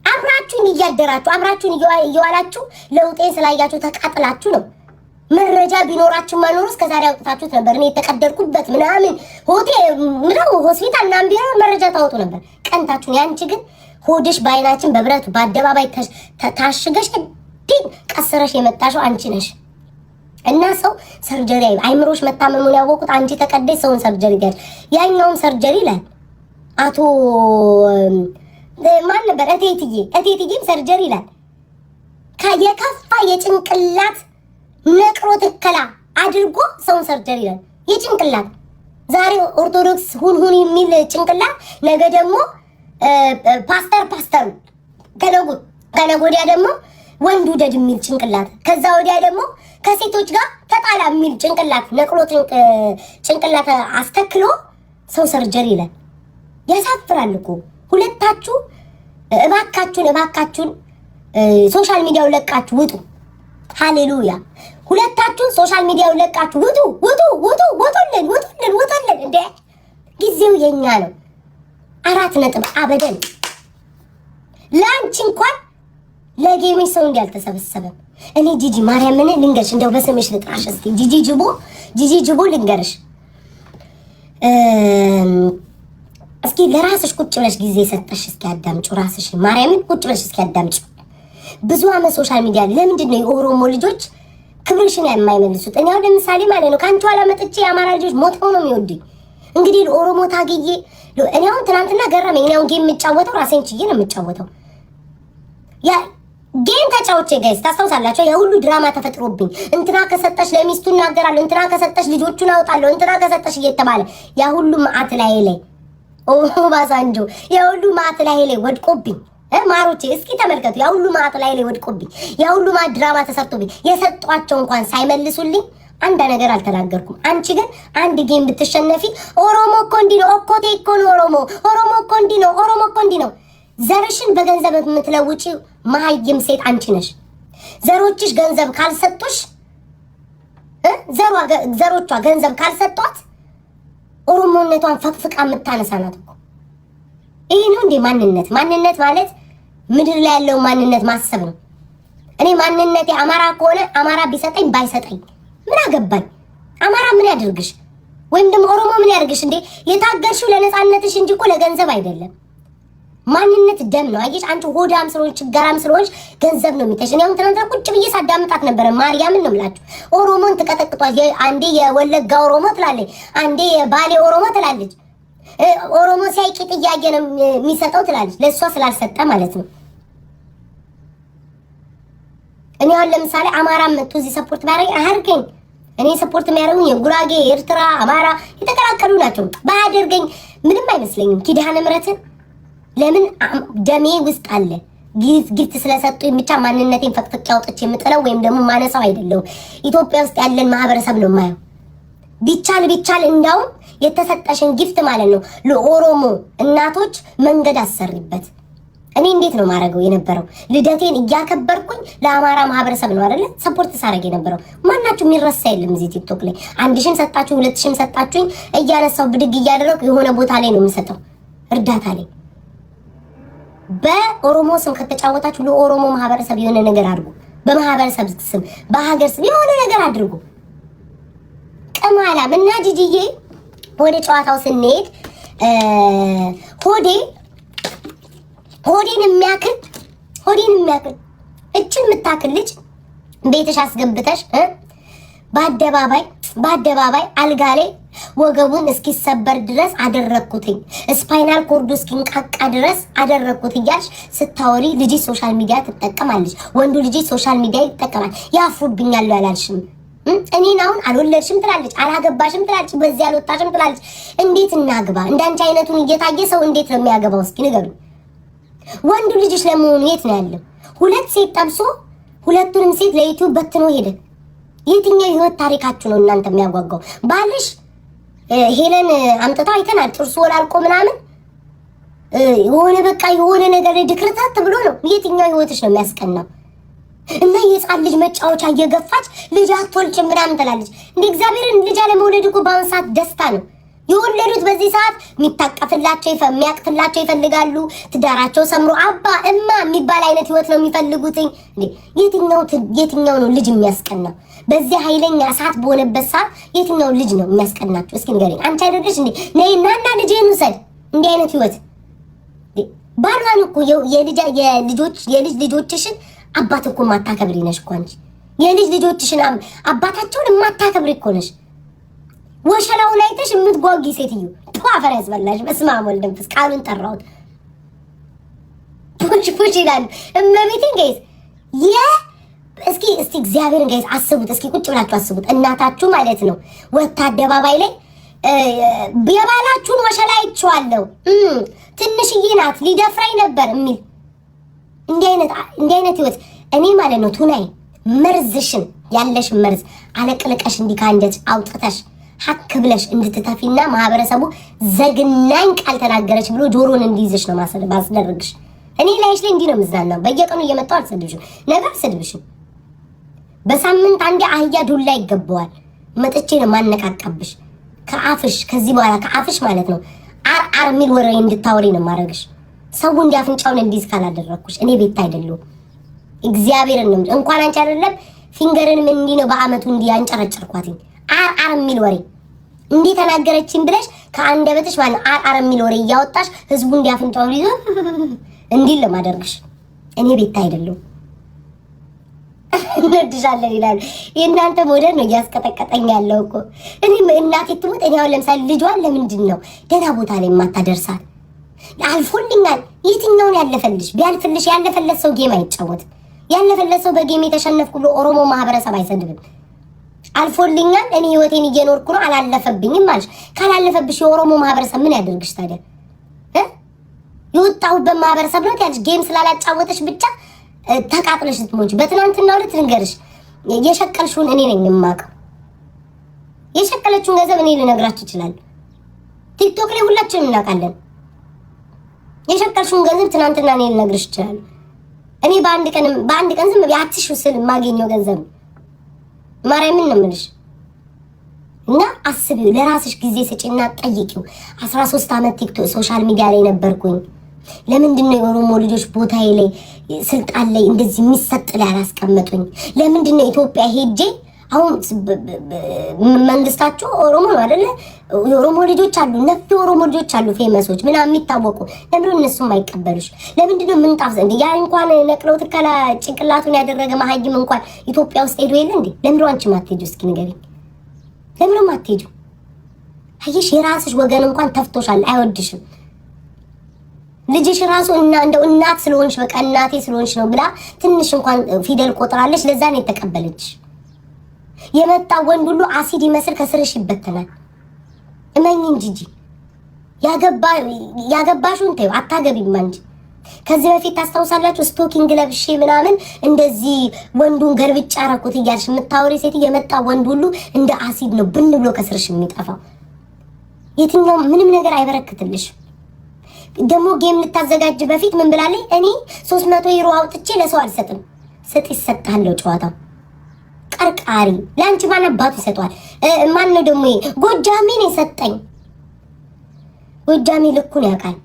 አብራችሁን እያደራችሁ አብራችሁን እየዋላችሁ ለውጤን ስላያችሁ ተቃጥላችሁ ነው። መረጃ ቢኖራችሁ ማኖር እስከዛሬ አውጥታችሁት ነበር። እኔ የተቀደርኩበት ምናምን ሆስፒታል ምናምን ቢኖር መረጃ ታወጡ ነበር። ቀንታችሁን። ያንቺ ግን ሆድሽ በአይናችን በብረቱ በአደባባይ ታሽገሽ ቀስረሽ የመጣሽው አንቺ ነሽ። እና ሰው ሰርጀሪ አይምሮሽ መታመሙን ያወቁት አንቺ ተቀደሽ ሰውን ሰርጀሪ ጋር ያኛውም ሰርጀሪ ላይ አቶ ማን ነበር እቴትዬም ሰርጀሪ ላይ የከፋ የጭንቅላት ነቅሮ ትከላ አድርጎ ሰውን ሰርጀሪ ላይ የጭንቅላት ዛሬ ኦርቶዶክስ ሁን የሚል ጭንቅላት ነገ ደግሞ ፓስተር ከነገ ወዲያ ደግሞ ወንዱ ደድ የሚል ጭንቅላት ከዛ ወዲያ ደግሞ ከሴቶች ጋር ተጣላ የሚል ጭንቅላት ነቅሎ ጭንቅላት አስተክሎ ሰው ሰርጀሪ ላይ ያሳፍራል እኮ። ሁለታችሁ እባካችሁን ሶሻል ሚዲያው ለቃችሁ ውጡ። ሃሌሉያ! ሁለታችሁ ሶሻል ሚዲያው ለቃችሁ ውጡልን። እንደ ጊዜው የኛ ነው። 4 ነጥብ አበደን። ላንቺ እንኳን ለጌምሽ ሰው እንዲያልተሰበሰበ እኔ ጂጂ ማርያምን ልንገርሽ፣ እንደው በስምሽ ልጥራሽ እስቲ ጂጂ ጅቦ ልንገርሽ። እስኪ ለራስሽ ቁጭ ብለሽ ጊዜ ሰጠሽ እስኪ አዳምጪ። ራስሽ ማርያምን ቁጭ ብለሽ እስኪ አዳምጪ። ብዙ አመት ሶሻል ሚዲያ ለምንድን ነው የኦሮሞ ልጆች ክብርሽን የማይመልሱት? እኔ አሁን ለምሳሌ ማለት ነው ከአንቺ ኋላ መጥቼ የአማራ ልጆች ሞተው ነው የሚወዱኝ። እንግዲህ ኦሮሞ ታግዬ እኔ አሁን ትናንትና ገረመኝ። እኔ አሁን ጌም የምጫወተው ራሴን ችዬ ነው የምጫወተው። ያ ጌም ተጫውቼ ጋይስ ታስታውሳላችሁ? ያ ሁሉ ድራማ ተፈጥሮብኝ እንትና ከሰጠሽ ለሚስቱ እናገራለሁ፣ እንትና ከሰጠሽ ልጆቹን አውጣለሁ፣ እንትና ከሰጠሽ እየተባለ ያ ሁሉ ማአት ላይ ባሳንጆ ያ ሁሉ ማአት ላይ ወድቆብኝ ማሮቼ እስኪ ተመልከቱ። ያ ሁሉ ማአት ላይ ወድቆብኝ ያ ሁሉ ማአት ድራማ ተሰርቶብኝ የሰጧቸው እንኳን ሳይመልሱልኝ አንድ ነገር አልተናገርኩም። አንቺ ግን አንድ ጌም ብትሸነፊ ኦሮሞ እኮ እንዲህ ነው ኦኮቴ እኮ ነው ኦሮሞ እኮ እንዲህ ነው ኦሮሞ እኮ እንዲህ ነው። ዘርሽን በገንዘብ የምትለውጪ መሀይም ሴት አንቺ ነሽ። ዘሮችሽ ገንዘብ ካልሰጡሽ ዘሮቿ ገንዘብ ካልሰጧት ኦሮሞነቷን ፈቅፍቃ የምታነሳ ናት እኮ። ይሄ ነው እንዴ ማንነት? ማንነት ማለት ምድር ላይ ያለው ማንነት ማሰብ ነው። እኔ ማንነቴ አማራ ከሆነ አማራ ቢሰጠኝ ባይሰጠኝ ምን አገባኝ? አማራ ምን ያድርግሽ? ወይም ደግሞ ኦሮሞ ምን ያድርግሽ? እንዴ የታገልሽው ለነፃነትሽ እንጂ እኮ ለገንዘብ አይደለም። ማንነት ደም ነው። አየሽ አንቺ ሆዳም ስለሆንሽ ችጋራም ስለሆንሽ ገንዘብ ነው የሚተሽ። እኔ አሁን ትናንትና ቁጭ ብዬ ሳዳምጣት ነበረ። ማርያምን ነው የምላችሁ። ኦሮሞን ትቀጠቅጧት። አንዴ የወለጋ ኦሮሞ ትላለች፣ አንዴ የባሌ ኦሮሞ ትላለች። ኦሮሞ ሲያይቂጥ እያየ ነው የሚሰጠው ትላለች። ለእሷ ስላልሰጠ ማለት ነው። እኔ አሁን ለምሳሌ አማራ መጥቶ እዚህ ሰፖርት ባያደርግ አያርገኝ። እኔ ሰፖርት የሚያደርጉኝ የጉራጌ፣ ኤርትራ፣ አማራ የተቀላቀሉ ናቸው። ባያደርገኝ ምንም አይመስለኝም። ኪዳነ ምሕረትን ለምን ደሜ ውስጥ አለ። ጊፍት ስለሰጡኝ ብቻ ማንነቴን ፈቅፍቄ አውጥቼ የምጥለው ወይም ደግሞ ማነሳው አይደለም። ኢትዮጵያ ውስጥ ያለን ማህበረሰብ ነው የማየው። ቢቻል እንዳውም የተሰጠሽን ጊፍት ማለት ነው ለኦሮሞ እናቶች መንገድ አሰሪበት። እኔ እንዴት ነው ማረገው የነበረው? ልደቴን እያከበርኩኝ ለአማራ ማህበረሰብ ነው አይደለ ሰፖርት ሳረግ የነበረው። ማናችሁ የሚረሳ የለም እዚህ ቲክቶክ ላይ 1000 ሰጣችሁ 2000 ሰጣችሁኝ እያነሳው ብድግ እያደረኩ የሆነ ቦታ ላይ ነው የምሰጠው እርዳታ ላይ። በኦሮሞ ስም ከተጫወታችሁ ለኦሮሞ ማህበረሰብ የሆነ ነገር አድርጉ። በማህበረሰብ ስም በሀገር ስም የሆነ ነገር አድርጉ። ቀማላም እና ጂጂዬ ወደ ጨዋታው ስንሄድ ሆዴን የሚያክል እችን የምታክል ልጅ ቤትሽ አስገብተሽ በአደባባይ አልጋ ላይ ወገቡን እስኪሰበር ድረስ አደረኩትኝ፣ ስፓይናል ኮርዱ እስኪንቃቃ ድረስ አደረኩት እያልሽ ስታወሪ ልጅ ሶሻል ሚዲያ ትጠቀማለች። ወንዱ ልጅ ሶሻል ሚዲያ ይጠቀማል። ያፍሩብኛል ያላልሽም እኔን አሁን አልወለድሽም ትላለች፣ አላገባሽም ትላለች፣ በዚህ አልወጣሽም ትላለች። እንዴት እናግባ? እንዳንቺ አይነቱን እየታየ ሰው እንዴት ነው የሚያገባው? እስኪ ንገሩኝ። ወንዱ ልጅሽ ለመሆኑ የት ነው ያለው? ሁለት ሴት ጠብሶ ሁለቱንም ሴት ለዩቲዩብ በትኖ ሄደ። የትኛው ህይወት ታሪካችሁ ነው እናንተ የሚያጓጓው? ባልሽ ሄለን አምጥታው አይተናል። ጥርሱ ወላልቆ ምናምን የሆነ ነገር ድክርታት ብሎ ነው። የትኛው ህይወትሽ ነው የሚያስቀናው? እና የጻን ልጅ መጫወቻ እየገፋች ልጅ አትወልጭም ምናምን ትላለች። እንደ እግዚአብሔርን ልጅ አለመውለድ እኮ በአሁን ሰዓት ደስታ ነው። የወለዱት በዚህ ሰዓት የሚታቀፍላቸው የሚያቅፍላቸው ይፈልጋሉ። ትዳራቸው ሰምሮ አባ እማ የሚባል አይነት ህይወት ነው የሚፈልጉት። የትኛው ነው ልጅ የሚያስቀናው? በዚህ ኃይለኛ ሰዓት በሆነበት ሰዓት የትኛው ልጅ ነው የሚያስቀናቸው? እስኪ ንገረኝ። አንቺ አይደለሽ እንዴ ነይና ልጅህን ውሰድ። እንዲህ አይነት ህይወት ባሏን እኮ የልጅ ልጆችሽን አባት እኮ ማታከብሪ ነሽ እኮ አንቺ። የልጅ ልጆችሽን አባታቸውን ማታከብሪ እኮ ነሽ። ወሸላውን አይተሽ የምትጓጊ ሴትዮ አፈር ያስበላሽ። በስመ አብ ወልድ መንፈስ ቃሉን ጠራሁት። ፑሽ ይላል እመቤቴን ጋይስ እስኪ እግዚአብሔርን ጋይስ አስቡት። እስኪ ቁጭ ብላችሁ አስቡት። እናታችሁ ማለት ነው ወታ አደባባይ ላይ የባላችሁን ወሸላ አይቼዋለሁ ትንሽዬ ናት ሊደፍራኝ ነበር የሚል እንዲህ አይነት ህይወት እኔ ማለት ነው ቱናይ መርዝሽን ያለሽ መርዝ አለቅልቀሽ እንዲህ ካንጀት አውጥተሽ ሀክ ብለሽ እንድትተፊና ማህበረሰቡ ዘግናኝ ቃል ተናገረች ብሎ ጆሮን እንዲይዝሽ ነው ማስደርግሽ። እኔ ላይሽ ላይ እንዲህ ነው የምዝናናው። በየቀኑ እየመጣሁ አልሰድብሽም፣ ነገር አልሰድብሽም። በሳምንት አንዴ አህያ ዱላ ይገባዋል። መጥቼ ነው ማነቃቀብሽ ከአፍሽ። ከዚህ በኋላ ከአፍሽ ማለት ነው አር የሚል ወሬ እንድታወሪ ነው ማድረግሽ። ሰው እንዲያፍንጫውን እንዲይዝ ካላደረኩሽ እኔ ቤት አይደለሁም። እግዚአብሔርን ነው እንኳን አንቺ አይደለም ፊንገርንም እንዲህ ነው በአመቱ እንዲህ አንጨረጨርኳትኝ። አር የሚል ወሬ እንዲህ ተናገረችኝ ብለሽ ከአንደበትሽ ማለት አር የሚል ወሬ እያወጣሽ ህዝቡ እንዲያፍንጫውን ይዞ እንዲህ ለማደርግሽ እኔ ቤት አይደለሁም። እንድሻለን ይላል። የእናንተ ሞዴል ነው እያስቀጠቀጠኝ ያለው እኮ። እኔ እናቴ ትሞት እኔ አሁን ለምሳሌ ልጇን ለምንድን ነው ደህና ቦታ ላይ የማታደርሳት? አልፎልኛል። የትኛውን ያለፈልሽ? ቢያልፍልሽ ያለፈለት ሰው ጌም አይጫወትም። ያለፈለት ሰው በጌም የተሸነፍኩ ብሎ ኦሮሞ ማህበረሰብ አይሰድብም። አልፎልኛል። እኔ ህይወቴን እየኖርኩ ነው። አላለፈብኝም ማለሽ። ካላለፈብሽ የኦሮሞ ማህበረሰብ ምን ያደርግሽ ታዲያ? የወጣሁበት ማህበረሰብ ነው ያልሽ ጌም ስላላጫወተሽ ብቻ ተቃጥለሽ ልትሞች። በትናንትናው ዕለት ልንገርሽ የሸቀልሽውን እኔ ነኝ የማውቀው። የሸቀለችውን ገንዘብ እኔ ልነግራችሁ ይችላል። ቲክቶክ ላይ ሁላችንም እናውቃለን። የሸቀልሽውን ገንዘብ ትናንትና እኔ ልነግርሽ ይችላል። እኔ በአንድ ቀን ዝም ቢያትሽ ስል ማገኘው ገንዘብ ማርያምን ነው የምልሽ። እና አስቢው፣ ለራስሽ ጊዜ ስጪና ጠይቂው። 13 ዓመት ቲክቶክ ሶሻል ሚዲያ ላይ ነበርኩኝ። ለምንድን ነው የኦሮሞ ልጆች ቦታዬ ላይ ስልጣን ላይ እንደዚህ የሚሰጥ ላይ አላስቀመጡኝ? ለምንድን ነው ኢትዮጵያ ሄጄ አሁን መንግስታቸው ኦሮሞ ነው አይደለ? የኦሮሞ ልጆች አሉ፣ ነፍ የኦሮሞ ልጆች አሉ፣ ፌመሶች ምናምን የሚታወቁ። ለምን እነሱም አይቀበሉሽ? ለምንድን ነው ምንጣፍ ዘንድ ያ እንኳን ነቅለው ተከላ ጭንቅላቱን ያደረገ መሀይም እንኳን ኢትዮጵያ ውስጥ ሄዶ የለ እንዴ? ለምን አንቺ ማትሄጂው? እስኪ ንገሪኝ፣ ለምን ማትሄጂው? አየሽ፣ የራስሽ ወገን እንኳን ተፍቶሻል፣ አይወድሽም። ልጅሽ ራሱ እንደው እናት ስለሆንሽ በቃ እናቴ ስለሆንሽ ነው ብላ ትንሽ እንኳን ፊደል ቆጥራለች። ለዛ ነው የተቀበለች። የመጣ ወንድ ሁሉ አሲድ ይመስል ከስርሽ ይበተናል። እመኝን ጂጂ፣ ያገባሽውን ተይው፣ አታገቢም እንጂ። ከዚህ በፊት ታስታውሳላችሁ? ስቶኪንግ ለብሼ ምናምን እንደዚህ ወንዱን ገልብጫ አረኩት እያልሽ የምታወሪ ሴት የመጣ ወንድ ሁሉ እንደ አሲድ ነው ብን ብሎ ከስርሽ የሚጠፋው። የትኛው ምንም ነገር አይበረክትልሽ። ደግሞ ጌም ልታዘጋጅ በፊት ምን ብላለች? እኔ 300 ዩሮ አውጥቼ ለሰው አልሰጥም። ስጥ ይሰጣለው ጨዋታው ቀርቃሪ። ለአንቺ ማን አባቱ ይሰጧል? ማን ነው ደግሞ ጎጃሜን የሰጠኝ? ጎጃሜ ልኩን ያውቃል።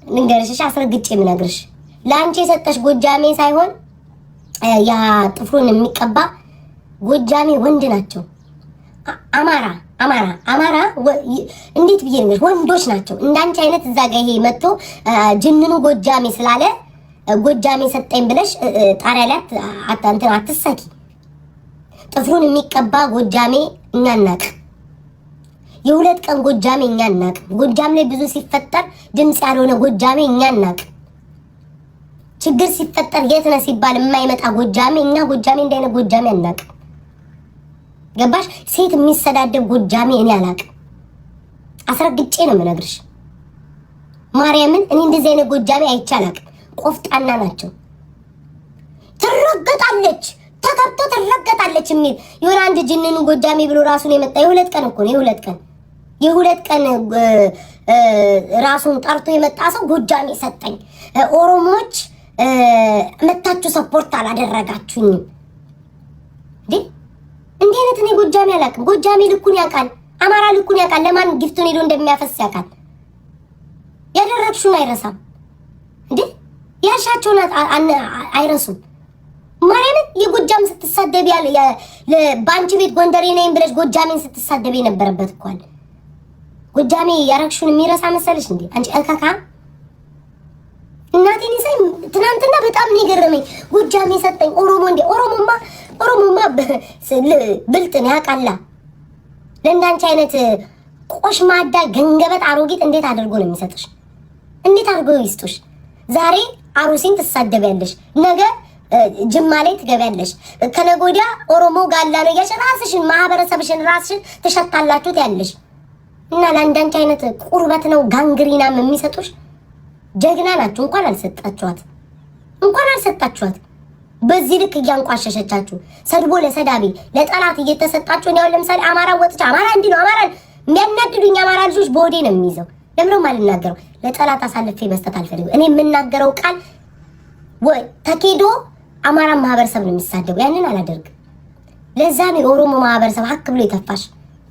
ልንገርሽ፣ አስረግጬ የምነግርሽ ለአንቺ የሰጠሽ ጎጃሜ ሳይሆን ያ ጥፍሩን የሚቀባ ጎጃሜ ወንድ ናቸው። አማራ እንዴት ብዬ ነገር ወንዶች ናቸው። እንዳንቺ አይነት እዛ ጋር ይሄ መጥቶ ጅንኑ ጎጃሜ ስላለ ጎጃሜ ሰጠኝ ብለሽ ጣሪያ ላይ አትሰኪ። ጥፍሩን የሚቀባ ጎጃሜ እኛ እናቅ። የሁለት ቀን ጎጃሜ እኛ እናቅ። ጎጃም ላይ ብዙ ሲፈጠር ድምጽ ያልሆነ ጎጃሜ እኛ እናቅ። ችግር ሲፈጠር የት ነህ ሲባል የማይመጣ ጎጃሜ እኛ ጎጃሜ እንዳይነ ጎጃሜ አናቅ። ገባሽ? ሴት የሚሰዳደብ ጎጃሜ እኔ አላቅም። አስረግጬ ነው የምነግርሽ ማርያምን። እኔ እንደዚህ አይነት ጎጃሜ አይቼ አላቅም። ቆፍጣና ናቸው። ትረገጣለች፣ ተከብቶ ትረገጣለች የሚል የሆነ አንድ ጅንኑ ጎጃሜ ብሎ ራሱን የመጣ የሁለት ቀን እኮ ነው። የሁለት ቀን ራሱን ጠርቶ የመጣ ሰው ጎጃሜ ሰጠኝ። ኦሮሞዎች መታችሁ ሰፖርት አላደረጋችሁኝም እንዴ? እንዴ አይነት እኔ ጎጃሜ አላውቅም። ጎጃሜ ልኩን ያውቃል። አማራ ልኩን ያውቃል። ለማን ጊፍቱን ሄዶ እንደሚያፈስ ያውቃል። ያደረግሽውን አይረሳም እንዴ? ያሻቸውን አይረሱም። ማርያምን የጎጃም ስትሳደብ ያለ በአንቺ ቤት ጎንደሬ ነኝ ብለሽ ጎጃሜን ስትሳደብ የነበረበት እኮ አለ። ጎጃሜ ያረግሽውን የሚረሳ መሰለሽ እንዴ አንቺ አልካካ? እናቴን ይሰይ ትናንትና በጣም ነው የገረመኝ። ጎጃሜ ሰጠኝ ኦሮሞ እንዴ? ኦሮሞማ ብልጥን ያውቃላ። ለእንዳንቺ አይነት ቆሽማዳ ገንገበት አሮጊት እንዴት አድርጎ ነው የሚሰጥሽ? እንዴት አድርጎ ይስጡሽ? ዛሬ አሩሲን ትሳደቢያለሽ፣ ነገ ጅማ ላይ ትገቢያለሽ፣ ከነገ ወዲያ ኦሮሞ ጋላ ነው እያልሽ ራስሽን ማህበረሰብሽን ራስሽን ትሸታላችሁት ያለሽ እና ለአንዳንቺ አይነት ቁርበት ነው ጋንግሪናም የሚሰጡሽ። ጀግና ናችሁ። እንኳን አልሰጣችኋት። በዚህ ልክ እያንቋሸሸቻችሁ ሰድቦ ለሰዳቢ ለጠላት እየተሰጣችሁ ነው። ለምሳሌ አማራ ወጥቻ አማራ እንዲህ ነው አማራ የሚያናድዱኝ አማራ ልጆች በወዴ ነው የሚይዘው። ለምንም አልናገረው። ለጠላት አሳልፌ መስጠት አልፈልግም። እኔ የምናገረው ቃል ወይ ተኬዶ አማራ ማህበረሰብ ነው የሚሳደቡ። ያንን አላደርግም። ለዛ ነው የኦሮሞ ማህበረሰብ ሀክ ብሎ የተፋሽ።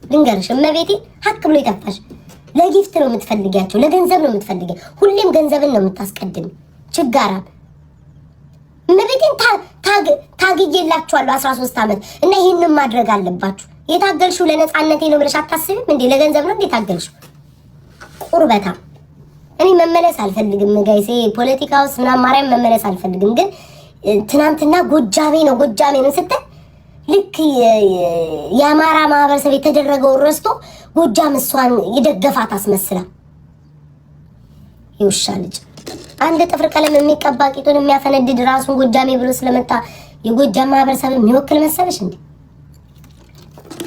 ልንገርሽ እመቤቴ ሀክ ብሎ የተፋሽ። ለጊፍት ነው የምትፈልጊያቸው፣ ለገንዘብ ነው የምትፈልጊያ። ሁሌም ገንዘብን ነው የምታስቀድም። ችጋራ እመቤቴን ታግዬላችኋለሁ 13 ዓመት እና ይህንን ማድረግ አለባችሁ። የታገልሽው ለነፃነቴ ነው ብለሽ አታስብም እንዴ? ለገንዘብ ነው እንዴ ታገልሽው? ቁርበታ እኔ መመለስ አልፈልግም ጋይሴ። ፖለቲካ ውስጥ ምናምን ማርያም መመለስ አልፈልግም። ግን ትናንትና ጎጃሜ ነው ስትል ልክ የአማራ ማህበረሰብ የተደረገውን ረስቶ ጎጃም እሷን የደገፋት አስመስላ ይውሻ ልጅ አንድ ጥፍር ቀለም የሚቀባ ቂጡን የሚያፈነድድ ራሱን ጎጃሜ ብሎ ስለመጣ የጎጃም ማህበረሰብ የሚወክል መሰለሽ እንዴ?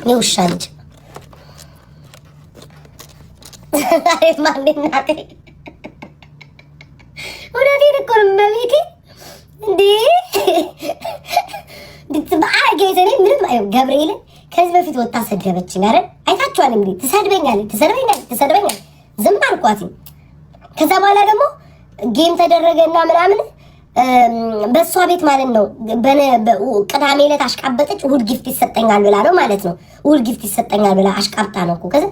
ይውሻ ልጅ አይ ማንናቴ ወደዚህ እኮ በቤቴ እንዴ ድትባአገ ይዘኔ ምንም አይ ገብርኤል ከዚህ በፊት ወጣ ሰደበችኝ አይደል? አይታችኋል እንግዲህ። ትሰድበኛለች። ዝም አልኳት። ከዛ በኋላ ደግሞ ጌም ተደረገና ምናምን በሷ ቤት ማለት ነው። ቅዳሜ ዕለት አሽቃበጠች። እሑድ ጊፍት ይሰጠኛል ብላ ነው ማለት ነው። እሑድ ጊፍት ይሰጠኛል ብላ አሽቃብጣ ነው እኮ። ከዛ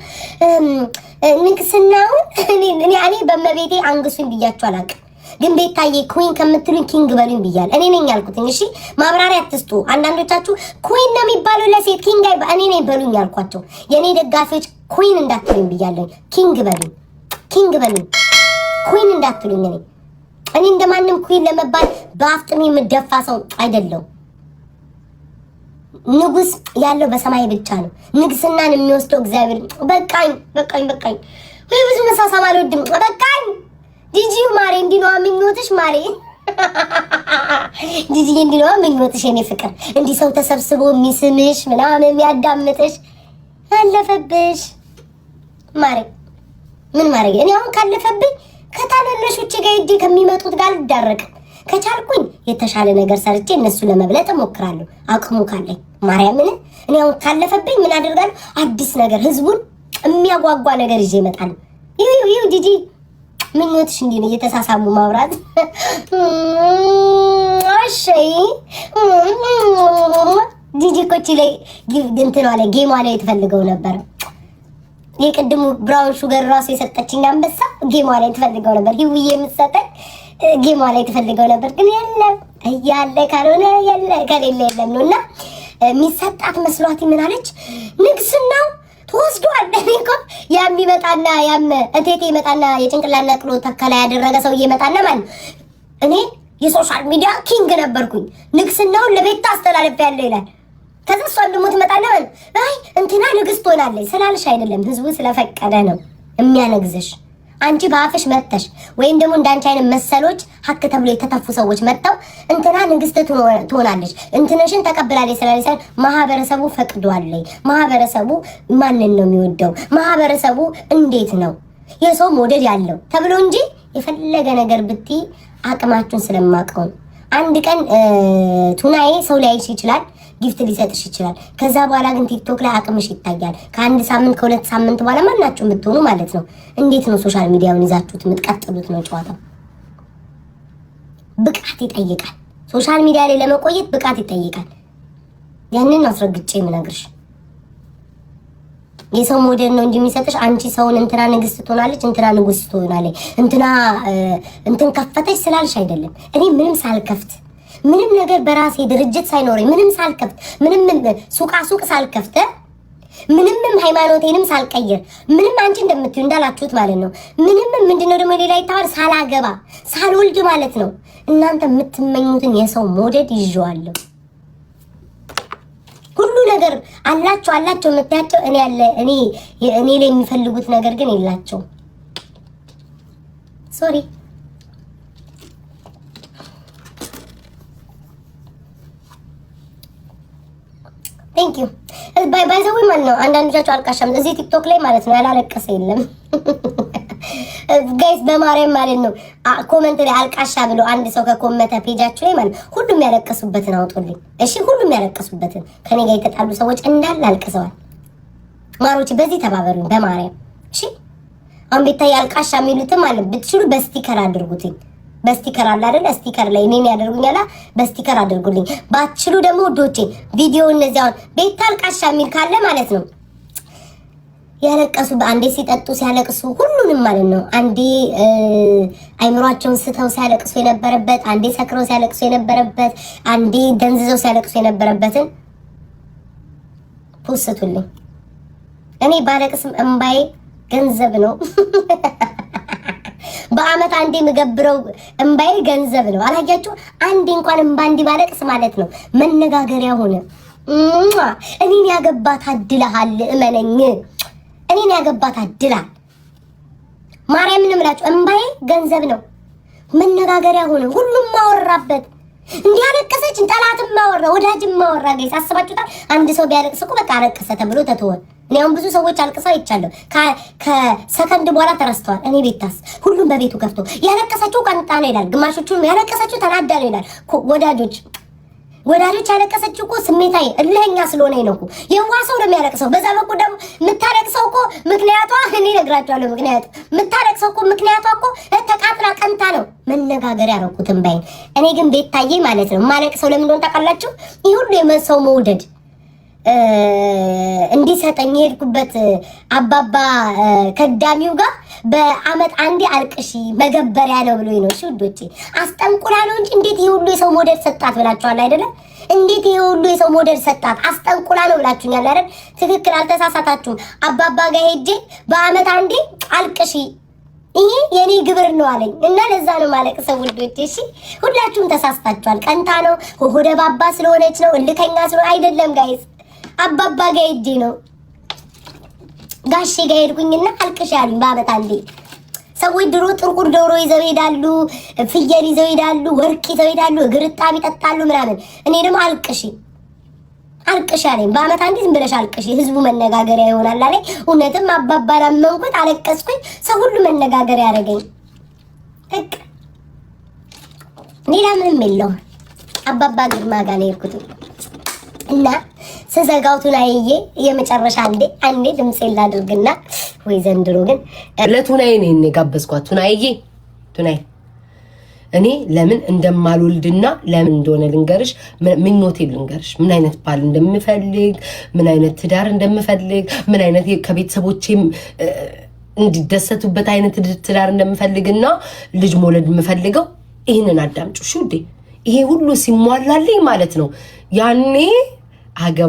ንግስናውን እኔ በመቤቴ አንግሱኝ ብያችሁ አላውቅም። ግን ቤታዬ ኩዊን ከምትሉኝ ኪንግ በሉኝ ብያለሁ። እኔ ነኝ ያልኩትኝ። እሺ ማብራሪያ አትስጡ። አንዳንዶቻችሁ ኩዊን ነው የሚባለው ለሴት ኪንግ እኔ ነኝ በሉኝ ያልኳቸው። የኔ ደጋፊዎች ኩዊን እንዳትሉኝ ብያለሁ። ኪንግ በሉኝ ኩዊን እንዳትሉኝ። እኔ እንደማንም ኩዊን ለመባል በአፍጥሜ የምደፋ ሰው አይደለም። ንጉስ ያለው በሰማይ ብቻ ነው። ንግስናን የሚወስደው እግዚአብሔር። በቃኝ። ወይ ብዙ መሳሳም አልወድም። በቃኝ። ጂጂ ማሬ እንዲነዋ ምኞትሽ ማሬ ጂጂ እንዲነዋ ምኞትሽ የኔ ፍቅር። እንዲህ ሰው ተሰብስቦ የሚስምሽ ምናምን የሚያዳምጥሽ አለፈብሽ ማሬ። ምን ማሬ? እኔ አሁን ካለፈብኝ ከታናናሾቼ ጋር ሂጅ ከሚመጡት ጋር ልዳረቅ። ከቻልኩኝ የተሻለ ነገር ሰርቼ እነሱ ለመብለጥ እሞክራለሁ አቅሙ ካለኝ ማርያምን። እኔ አሁን ካለፈብኝ ምን አደርጋለሁ? አዲስ ነገር ህዝቡን የሚያጓጓ ነገር ይዤ እመጣለሁ። ይው ጂጂ ምኞትሽ እንዲህ ነው እየተሳሳሙ ማውራት። እሺ ጂጂ ኮቺ ላይ እንትን አለ ጌማ ላይ ትፈልገው ነበር። የቅድሙ ብራውን ሹገር ራሱ የሰጠችኝ አንበሳ ጌማ ላይ ትፈልገው ነበር። ይውዬ የምትሰጠኝ ጌማ ላይ ትፈልገው ነበር። ግን የለም እያለ ካልሆነ የለ ከሌለ የለም ነውና የሚሰጣት መስሏት ምን አለች? ንግስናው ተወስዷል። እኮ የሚመጣና እቴቴ ይመጣና የጭንቅላት ነቅሎ ተከላ ያደረገ ሰው ይመጣና ማለት እኔ የሶሻል ሚዲያ ኪንግ ነበርኩኝ ንግስናውን ለቤት አስተላልፌያለሁ ይላል። ከዛ እሷ ደግሞ ትመጣና አይ እንትና ንግስት ሆናለች ስላልሽ አይደለም፣ ህዝቡ ስለፈቀደ ነው የሚያነግዝሽ። አንቺ በአፍሽ መተሽ ወይም ደግሞ እንዳንቺ አይነት መሰሎች ሀክ ተብሎ የተተፉ ሰዎች መጣው እንትና ንግስት ትሆናለች እንትነሽን ተቀብላለች ስላለች ማህበረሰቡ ፈቅዷል። ማህበረሰቡ ማንን ነው የሚወደው? ማህበረሰቡ እንዴት ነው የሰው መውደድ ያለው ተብሎ እንጂ የፈለገ ነገር ብትይ አቅማችሁን ስለማቀው አንድ ቀን ቱናዬ ሰው ሊያይሽ ይችላል፣ ጊፍት ሊሰጥሽ ይችላል። ከዛ በኋላ ግን ቲክቶክ ላይ አቅምሽ ይታያል። ከአንድ ሳምንት ከሁለት ሳምንት በኋላ ማናችሁ የምትሆኑ ማለት ነው። እንዴት ነው ሶሻል ሚዲያውን ይዛችሁት የምትቀጥሉት ነው ጨዋታው። ብቃት ይጠይቃል። ሶሻል ሚዲያ ላይ ለመቆየት ብቃት ይጠይቃል። ያንን አስረግጬ የምነግርሽ የሰው ሞዴል ነው እንጂ የሚሰጥሽ አንቺ ሰውን እንትና ንግስት ትሆናለች እንትና ንጉስ ትሆናለች እንትን ከፈተሽ ስላልሽ አይደለም። እኔ ምንም ሳልከፍት ምንም ነገር በራሴ ድርጅት ሳይኖረኝ ምንም ሳልከፍት ምንም ሱቅ ሳልከፍት ምንም ሃይማኖቴንም ሳልቀይር ምንም አንቺ እንደምትዩ እንዳላችሁት ማለት ነው። ምንም ምንድነው ደግሞ ሌላ ይታወር ሳላገባ ሳልወልድ ማለት ነው። እናንተ የምትመኙትን የሰው ሞዴል ይዤዋለሁ። ሁሉ ነገር አላቸው የምታያቸው እኔ ላይ የሚፈልጉት ነገር ግን የላቸው። ሶሪ ቴንክ ዩ ባይ ዘ ወይ ማለት ነው። አንዳንዶቻችሁ አልቃሻም እዚህ ቲክቶክ ላይ ማለት ነው ያላለቀሰ የለም ጋይስ በማርያም ማለት ነው። ኮሜንት ላይ አልቃሻ ብሎ አንድ ሰው ከኮመተ ፔጃችሁ ላይ ማለት ሁሉም ያለቀሱበትን አውጡልኝ እሺ። ሁሉም ያለቀሱበትን ከኔ ጋር የተጣሉ ሰዎች እንዳለ አልቅሰዋል። ማሮች በዚህ ተባበሩኝ በማርያም እሺ። አሁን ቤታዬ አልቃሻ የሚሉትም ማለት ብትችሉ በስቲከር አድርጉትኝ። በስቲከር አለ አይደል? ስቲከር ላይ እኔን ያደርጉኛላ። በስቲከር አድርጉልኝ። ባትችሉ ደግሞ ዶቼ ቪዲዮ እነዚህ አሁን ቤታ አልቃሻ የሚል ካለ ማለት ነው ያለቀሱ አንዴ ሲጠጡ ሲያለቅሱ ሁሉንም ማለት ነው። አንዴ አይምሯቸውን ስተው ሲያለቅሱ የነበረበት፣ አንዴ ሰክረው ሲያለቅሱ የነበረበት፣ አንዴ ደንዝዘው ሲያለቅሱ የነበረበትን ፖስቱልኝ። እኔ ባለቅስም እንባዬ ገንዘብ ነው። በአመት አንዴ የምገብረው እንባዬ ገንዘብ ነው። አላያችሁ? አንዴ እንኳን እንባ እንዲባለቅስ ማለት ነው መነጋገሪያ ሆነ። እኔን ያገባት አድለሃል፣ እመነኝ። እኔን ያገባት አድላል። ማርያምን እምላችሁ እንባዬ ገንዘብ ነው፣ መነጋገሪያ ሆነ። ሁሉም ማወራበት እንዲህ አለቀሰች፣ ጠላትም ማወራ፣ ወዳጅም ማወራ። ጋይስ አስባችሁታል? አንድ ሰው ቢያለቅስ እኮ በቃ አለቀሰ ተብሎ ተተወ። እኔ አሁን ብዙ ሰዎች አልቅሰው አይቻለሁ፣ ከሰከንድ በኋላ ተረስተዋል። እኔ ቤታስ ሁሉም በቤቱ ከፍቶ ያለቀሰችው ቀንጣ ነው ይላል፣ ግማሾቹም ያለቀሰችው ተናዳ ነው ይላል። ወዳጆች ወዳጆች ያለቀሰች እኮ ስሜታዊ እልህኛ ስለሆነ ነው እኮ የዋህ ሰው ነው የሚያለቅሰው። በዛ በኩል ደግሞ የምታለቅሰው እኮ ምክንያቷ እኔ እነግራቸዋለሁ። ምክንያቱ የምታለቅሰው እኮ ምክንያቷ እኮ ተቃጥላ ቀንታ ነው። መነጋገሪያ ነው እኮ ትንባይን። እኔ ግን ቤታዬ ማለት ነው የማለቅሰው ለምን እንደሆነ ታውቃላችሁ? ይህ ሁሉ የሰው መውደድ እንዲሰጠኝ የሄድኩበት አባባ ከዳሚው ጋር በአመት አንዴ አልቅሺ መገበሪያ ነው ብሎኝ ነው። እሺ ውዶቼ አስጠንቁላ ነው እንጂ እንዴት ይሄ ሁሉ የሰው ሞዴል ሰጣት ብላችኋል አይደለ? እንዴት ይሄ ሁሉ የሰው ሞዴል ሰጣት አስጠንቁላ ነው ብላችሁኛል አይደል? ትክክል፣ አልተሳሳታችሁም። አባባ ጋር ሄጄ በአመት አንዴ አልቅሺ ይሄ የኔ ግብር ነው አለኝ እና ለዛ ነው ማለቅሰው ውዶቼ። እሺ ሁላችሁም ተሳስታችኋል። ቀንታ ነው ሆደ ባባ ስለሆነች ነው እልከኛ ስለሆነ አይደለም ጋይስ። አባባ ጋር ሄጄ ነው ጋሼ ጋር ሄድኩኝና አልቅሽ ያሉኝ በአመት አንዴ። ሰዎች ድሮ ጥርቁር ዶሮ ይዘው ይሄዳሉ፣ ፍየል ይዘው ይሄዳሉ፣ ወርቅ ይዘው ይሄዳሉ፣ እግር እጣቢ ይጠጣሉ ምናምን። እኔ ደግሞ አልቅሽ አለኝ በአመት አንዴ። ዝም ብለሽ አልቅሽ ህዝቡ መነጋገሪያ ይሆናል አለኝ። እውነትም አባባን አመንኩት፣ አለቀስኩኝ። ሰው ሁሉ መነጋገሪያ ያደረገኝ። ሌላ ምንም የለውም። አባባ ግርማ ጋር ነው የሄድኩት እና ስዘጋው ቱናዬ የመጨረሻ አንዴ ድምጼን ላድርግና ወይ ዘንድሮ ግን ለቱናዬ ነው የጋበዝኳት። ቱናዬ እኔ ለምን እንደማልወልድና ለምን እንደሆነ ልንገርሽ፣ ምኞቴ ልንገርሽ፣ ምን አይነት ባል እንደምፈልግ፣ ምን አይነት ትዳር እንደምፈልግ፣ ምን አይነት ከቤተሰቦቼም እንዲደሰቱበት አይነት ትዳር እንደምፈልግና ልጅ መውለድ የምፈልገው ይህንን አዳምጪው። እሺ ውዴ፣ ይሄ ሁሉ ሲሟላልኝ ማለት ነው ያኔ አገባ